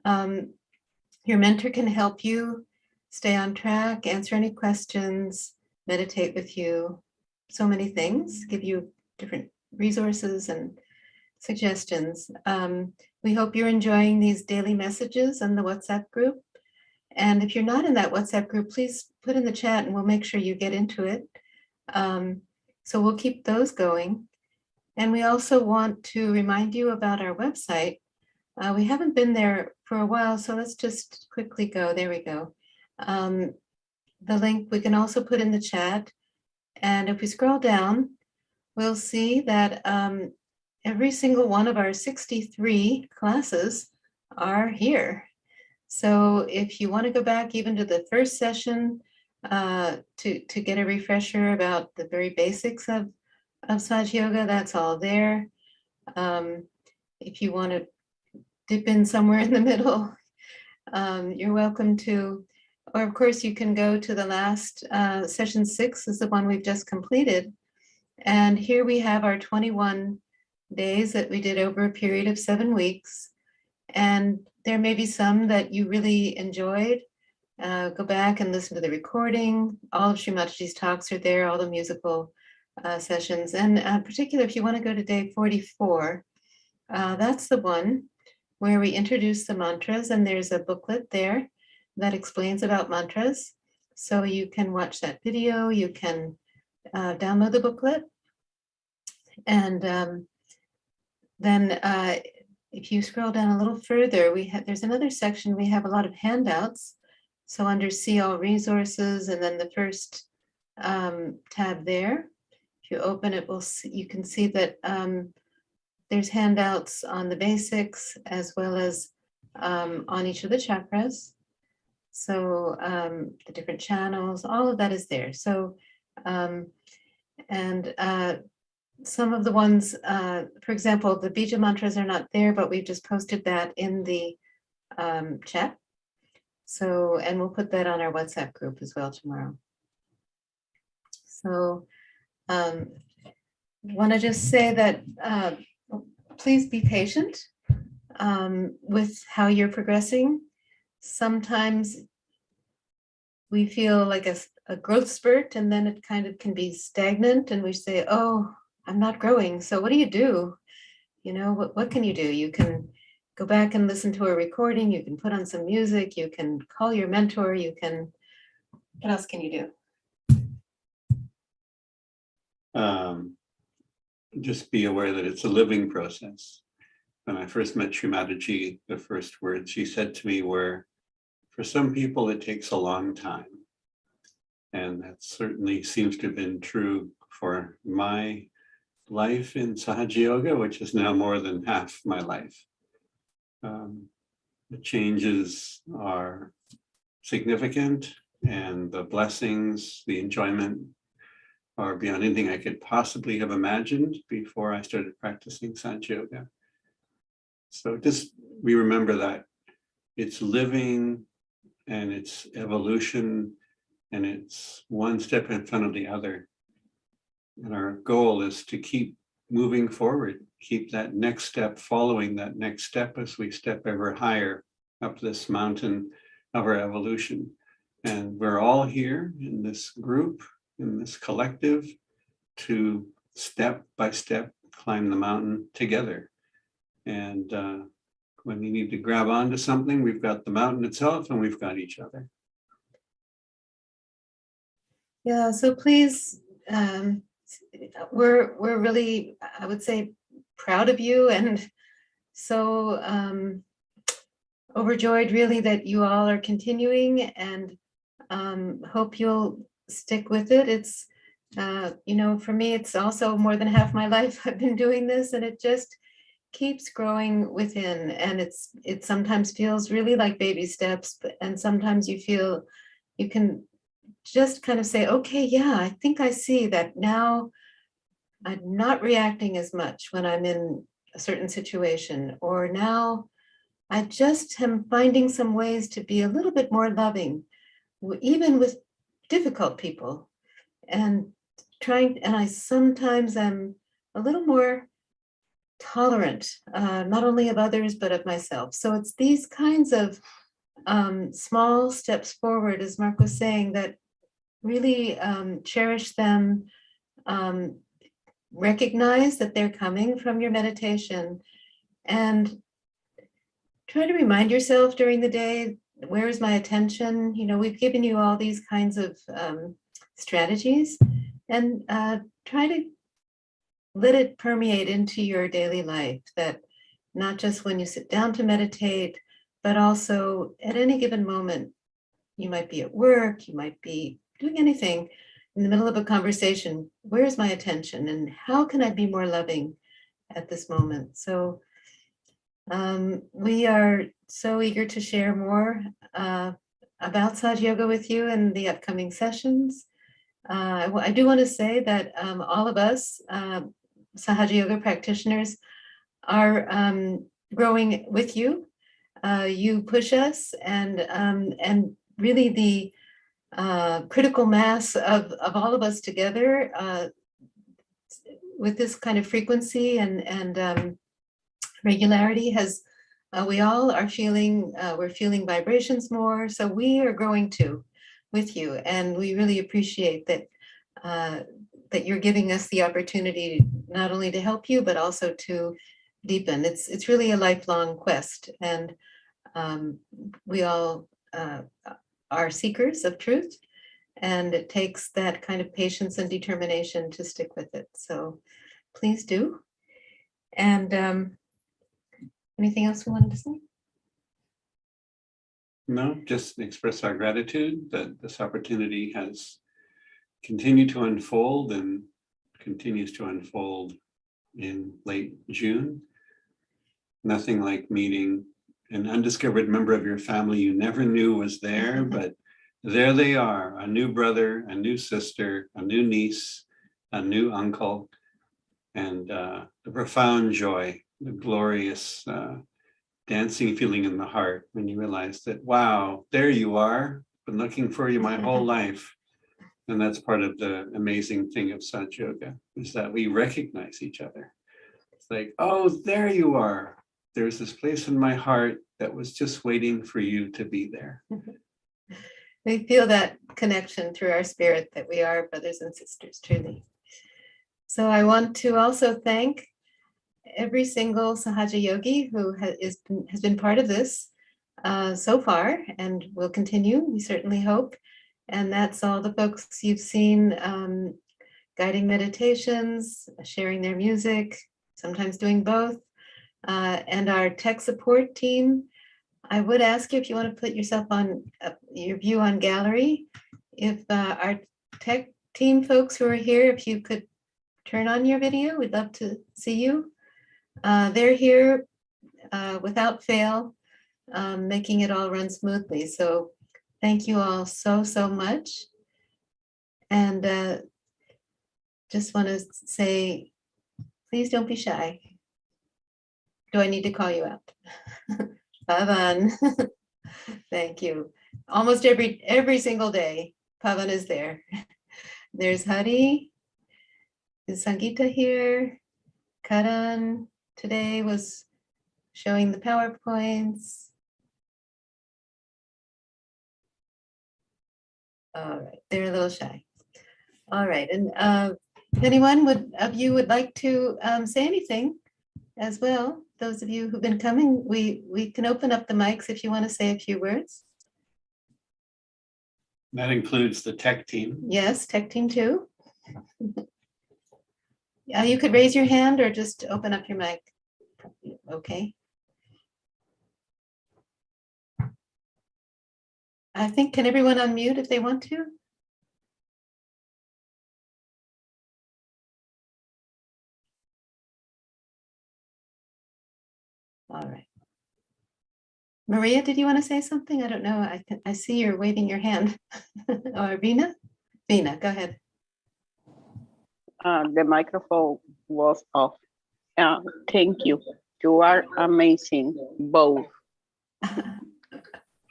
A: Your mentor can help you stay on track, answer any questions, meditate with you, so many things, give you different resources and suggestions. We hope you're enjoying these daily messages in the WhatsApp group. And if you're not in that WhatsApp group, please put in the chat and we'll make sure you get into it. So we'll keep those going. And we also want to remind you about our website. We haven't been there for a while, so let's just quickly go. There we go. The link we can also put in the chat. And if we scroll down, we'll see that every single one of our 63 classes are here. So if you want to go back even to the first session to get a refresher about the very basics of Sahaja Yoga, that's all there. If you want to dip in somewhere in the middle, you're welcome to. Or of course, you can go to the last session 6 is the one we've just completed. And here we have our 21 days that we did over a period of 7 weeks. And there may be some that you really enjoyed. Go back and listen to the recording. All of Shri Mataji's talks are there, all the musical sessions. And in particular, if you want to go to day 44, that's the one where we introduce the mantras, and there's a booklet there that explains about mantras. So you can watch that video, you can download the booklet, and then if you scroll down a little further, there's another section, we have a lot of handouts. So under See All Resources, and then the first tab there, if you open it, you can see that there's handouts on the basics as well as on each of the chakras. So the different channels, all of that is there. So, some of the ones, for example, the Bija mantras are not there, but we've just posted that in the chat. So, and we'll put that on our WhatsApp group as well tomorrow. So, want to just say that please be patient with how you're progressing. Sometimes we feel like a growth spurt, and then it kind of can be stagnant, and we say, oh, I'm not growing. So what do? You know, what can you do? You can go back and listen to a recording. You can put on some music. You can call your mentor. You can, what else can you do?
C: Just be aware that it's a living process. When I first met Shri Mataji, the first words she said to me were, for some people, it takes a long time. And that certainly seems to have been true for my life in Sahaja Yoga, which is now more than half my life. The changes are significant, and the blessings, the enjoyment are beyond anything I could possibly have imagined before I started practicing Sahaja Yoga. So just we remember that it's living and it's evolution, and it's one step in front of the other. And our goal is to keep moving forward, keep that next step, following that next step as we step ever higher up this mountain of our evolution. And we're all here in this group, in this collective, to step by step climb the mountain together. And when we need to grab onto something, we've got the mountain itself and we've got each other.
A: Yeah, so please, we're really, I would say, proud of you, and so overjoyed really that you all are continuing, and hope you'll stick with it. It's, you know, for me, it's also more than half my life I've been doing this, and it just keeps growing within, and it sometimes feels really like baby steps, and sometimes you feel you can just kind of say, okay, yeah, I think I see that now. I'm not reacting as much when I'm in a certain situation, or now I just am finding some ways to be a little bit more loving, even with difficult people, and I sometimes am a little more tolerant, not only of others, but of myself. So it's these kinds of small steps forward, as Mark was saying, that really cherish them, recognize that they're coming from your meditation, and try to remind yourself during the day, where is my attention? You know, we've given you all these kinds of strategies, and try to let it permeate into your daily life, that not just when you sit down to meditate, but also at any given moment. You might be at work, you might be doing anything, in the middle of a conversation, where's my attention, and how can I be more loving at this moment? So we are so eager to share more about Sahaja Yoga with you in the upcoming sessions. I do want to say that all of us Sahaja Yoga practitioners are growing with you. You push us, and really the critical mass of all of us together with this kind of frequency and regularity has, we all are feeling, we're feeling vibrations more. So we are growing too with you, and we really appreciate that that you're giving us the opportunity not only to help you, but also to deepen. It's really a lifelong quest, and we all are seekers of truth, and it takes that kind of patience and determination to stick with it. So please do. And anything else we wanted to say?
C: No, just express our gratitude that this opportunity has continued to unfold and continues to unfold in late June. Nothing like meeting an undiscovered member of your family you never knew was there, but there they are, a new brother, a new sister, a new niece, a new uncle, and the profound joy, the glorious dancing feeling in the heart when you realize that, wow, there you are, been looking for you my whole life. And that's part of the amazing thing of Sahaja Yoga, is that we recognize each other. It's like, oh, there you are. There's this place in my heart that was just waiting for you to be there.
A: We feel that connection through our spirit that we are brothers and sisters, truly. So I want to also thank every single Sahaja Yogi who has been part of this so far and will continue, we certainly hope. And that's all the folks you've seen guiding meditations, sharing their music, sometimes doing both. And our tech support team. I would ask you if you want to put yourself on your view on gallery. If our tech team folks who are here, if you could turn on your video, we'd love to see you. They're here without fail, making it all run smoothly. So thank you all so much. And just want to say, please don't be shy. Do I need to call you out? Pavan, thank you. Almost every single day, Pavan is there. There's Hari, is Sangeeta here? Karan today was showing the PowerPoints. All right, they're a little shy. All right, and if anyone of you would like to say anything as well, those of you who've been coming, we can open up the mics if you want to say a few words.
C: That includes the tech team.
A: Yes, tech team too. Yeah, you could raise your hand or just open up your mic. Okay. I think, can everyone unmute if they want to? All right. Maria, did you want to say something? I don't know. I see you're waving your hand. Or Vina? Vina, go ahead.
E: The microphone was off. Thank you. You are amazing, both.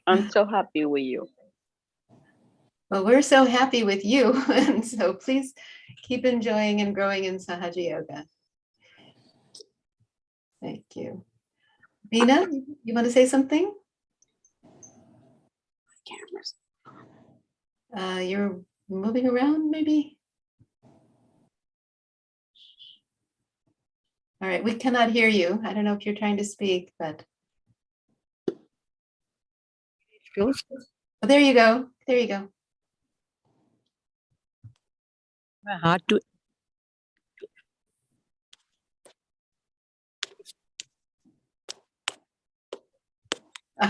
E: I'm so happy with you.
A: Well, we're so happy with you. And so please keep enjoying and growing in Sahaja Yoga. Thank you. Vina, you want to say something?
E: Cameras.
A: You're moving around, maybe? All right, we cannot hear you. I don't know if you're trying to speak, but. Oh, there you go. There you go.
F: Hard to.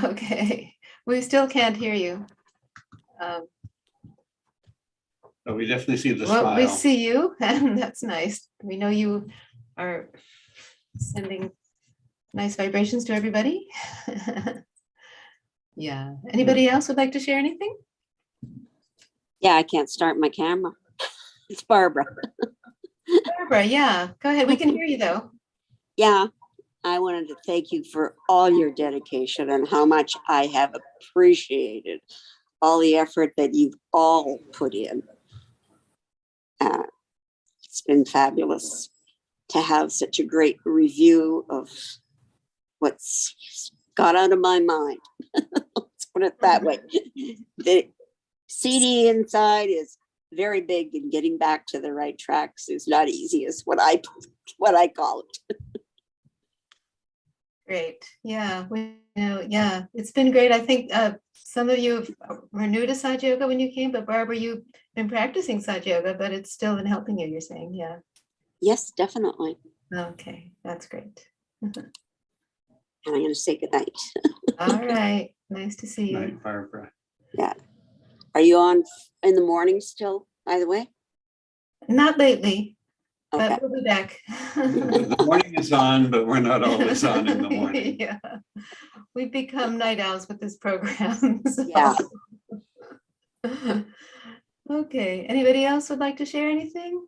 A: Okay, we still can't hear you.
C: But we definitely see the
A: Well,
C: smile.
A: we see you, and that's nice. We know you are sending nice vibrations to everybody. Yeah. Anybody else would like to share anything?
F: Yeah, I can't start my camera. It's Barbara.
A: Barbara, yeah, go ahead. We can hear you though.
F: Yeah, I wanted to thank you for all your dedication and how much I have appreciated all the effort that you've all put in. It's been fabulous to have such a great review of what's got out of my mind. Let's put it that way. The CD inside is very big, and getting back to the right tracks is not easy, is what I call it.
A: Great. Yeah, yeah, it's been great. I think some of you were new to Sahaja Yoga when you came, but Barbara, you've been practicing Sahaja Yoga, but it's still been helping you, you're saying, yeah.
F: Yes, definitely.
A: Okay, that's great.
F: And I'm going to say goodnight.
A: All right, nice to see you.
C: Night, Barbara.
F: Yeah. Are you on in the morning still, by the way?
A: Not lately,
F: Okay.
A: but we'll be back.
C: The morning is on, but we're not always on in the morning.
A: Yeah, we've become night owls with this program. So.
F: Yeah.
A: Okay, anybody else would like to share anything?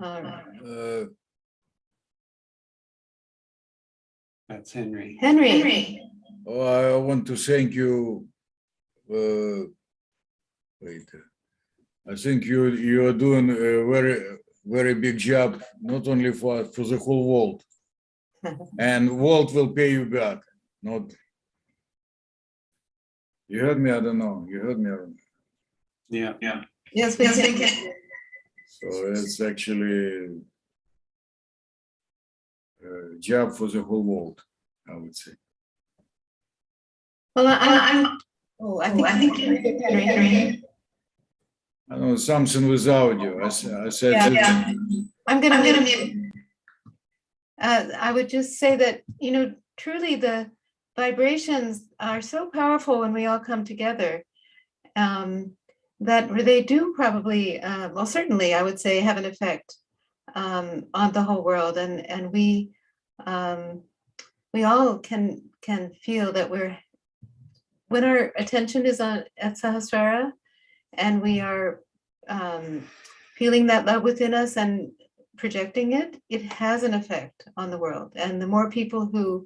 A: All right.
C: That's Henry.
A: Henry.
G: I want to thank you. Wait, I think you are doing a very big job, not only for the whole world, and world will pay you back. Not you heard me? I don't know. You heard me? I don't know.
C: Yeah.
A: Yes, we can.
G: So it's actually a job for the whole world, I would say.
A: Well, I think Henry.
G: I don't know, something with audio. I said.
A: Yeah. I'm gonna mute. I would just say that, truly the vibrations are so powerful when we all come together, that they do probably, well, certainly I would say have an effect on the whole world, and we all can feel that when our attention is at Sahasrara, and we are feeling that love within us and projecting it, it has an effect on the world. And the more people who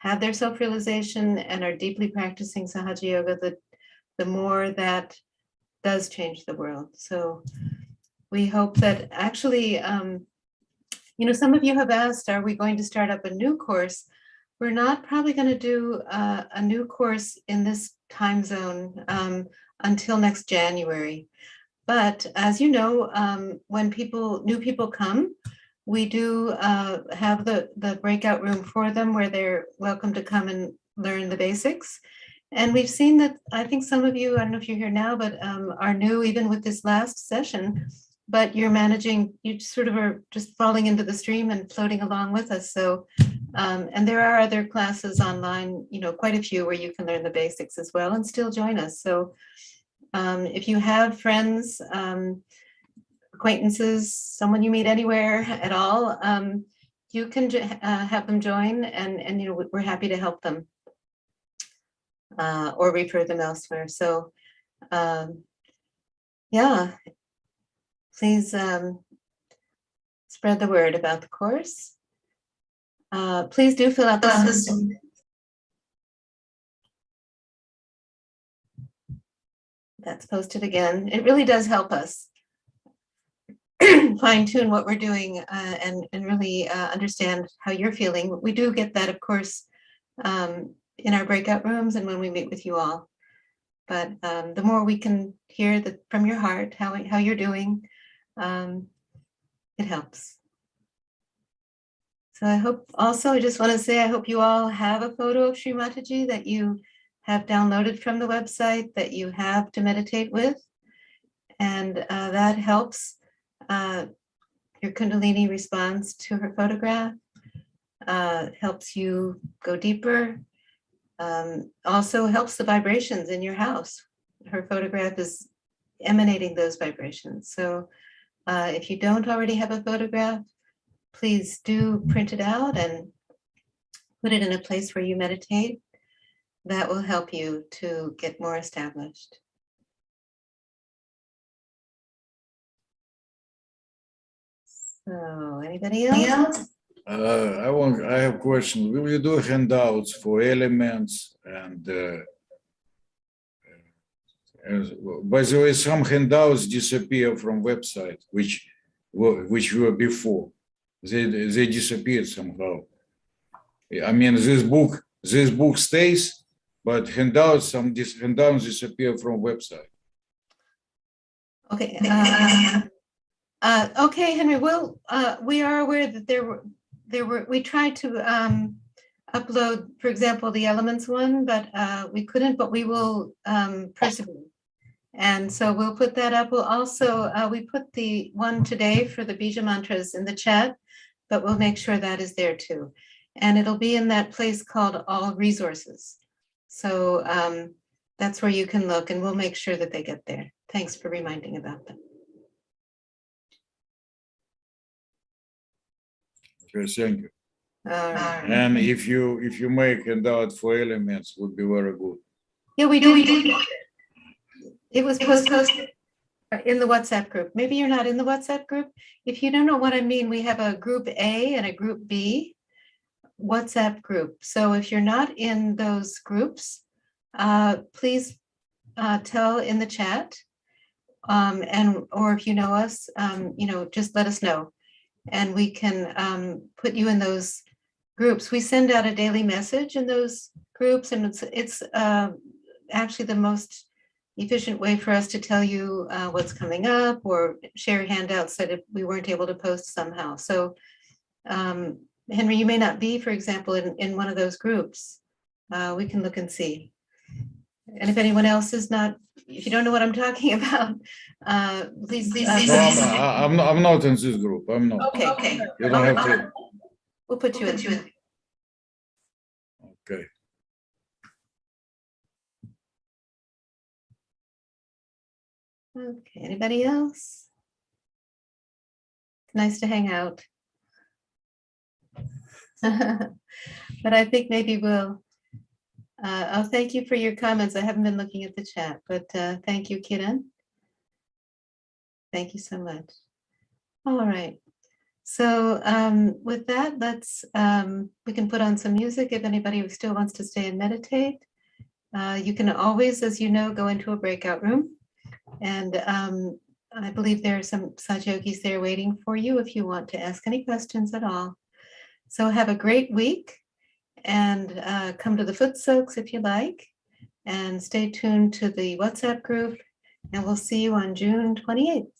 A: have their self-realization and are deeply practicing Sahaja Yoga, the more that does change the world. So we hope that actually, some of you have asked, are we going to start up a new course? We're not probably going to do a new course in this time zone until next January. But as you know, when new people come, we do have the breakout room for them where they're welcome to come and learn the basics. And we've seen that, I think some of you, I don't know if you're here now, but are new even with this last session, but you sort of are just falling into the stream and floating along with us. So, and there are other classes online, quite a few where you can learn the basics as well and still join us. So if you have friends, acquaintances, someone you meet anywhere at all, you can have them join, and we're happy to help them or refer them elsewhere. So yeah, please spread the word about the course. Please do fill out the system. That's posted again. It really does help us fine tune what we're doing and really understand how you're feeling. We do get that, of course, in our breakout rooms and when we meet with you all. But the more we can hear from your heart how you're doing, it helps. So I just want to say, I hope you all have a photo of Shri Mataji that you have downloaded from the website that you have to meditate with. And that helps your kundalini response to her photograph, helps you go deeper, also helps the vibrations in your house. Her photograph is emanating those vibrations. So if you don't already have a photograph, please do print it out and put it in a place where you meditate. That will help you to get more established. So, anybody else?
G: I have a question. Will you do handouts for elements and by the way, some handouts disappear from website, which were before. They disappeared somehow. I mean, this book stays, but handouts disappear from website.
A: Okay. Okay, Henry, we are aware that we tried to upload, for example, the elements one, but we couldn't, but we will persevere. And so we'll put that up. We'll also, we put the one today for the Bija mantras in the chat, but we'll make sure that is there too. And it'll be in that place called All Resources. So that's where you can look, and we'll make sure that they get there. Thanks for reminding about them.
G: Okay, thank you.
A: All right.
G: And if you make handout for elements, would be very good.
A: Yeah, we did. It was posted in the WhatsApp group. Maybe you're not in the WhatsApp group. If you don't know what I mean, we have a group A and a group B WhatsApp group. So if you're not in those groups, please tell in the chat, or if you know us, just let us know, and we can put you in those groups. We send out a daily message in those groups, and it's actually the most efficient way for us to tell you what's coming up or share handouts that if we weren't able to post somehow. So Henry, you may not be, for example, in one of those groups. We can look and see. And if anyone else is not, if you don't know what I'm talking about, please.
G: No, I'm not in this group. I'm not.
A: Okay.
G: You don't have to.
A: We'll put you in.
G: Okay.
A: Okay, anybody else? It's nice to hang out. But I think maybe we'll, thank you for your comments. I haven't been looking at the chat, but thank you, Kiran. Thank you so much. All right. So with that, we can put on some music if anybody who still wants to stay and meditate. You can always, as you know, go into a breakout room. And I believe there are some Sahaja Yogis there waiting for you if you want to ask any questions at all. So have a great week, and come to the foot soaks if you like, and stay tuned to the WhatsApp group, and we'll see you on June 28th.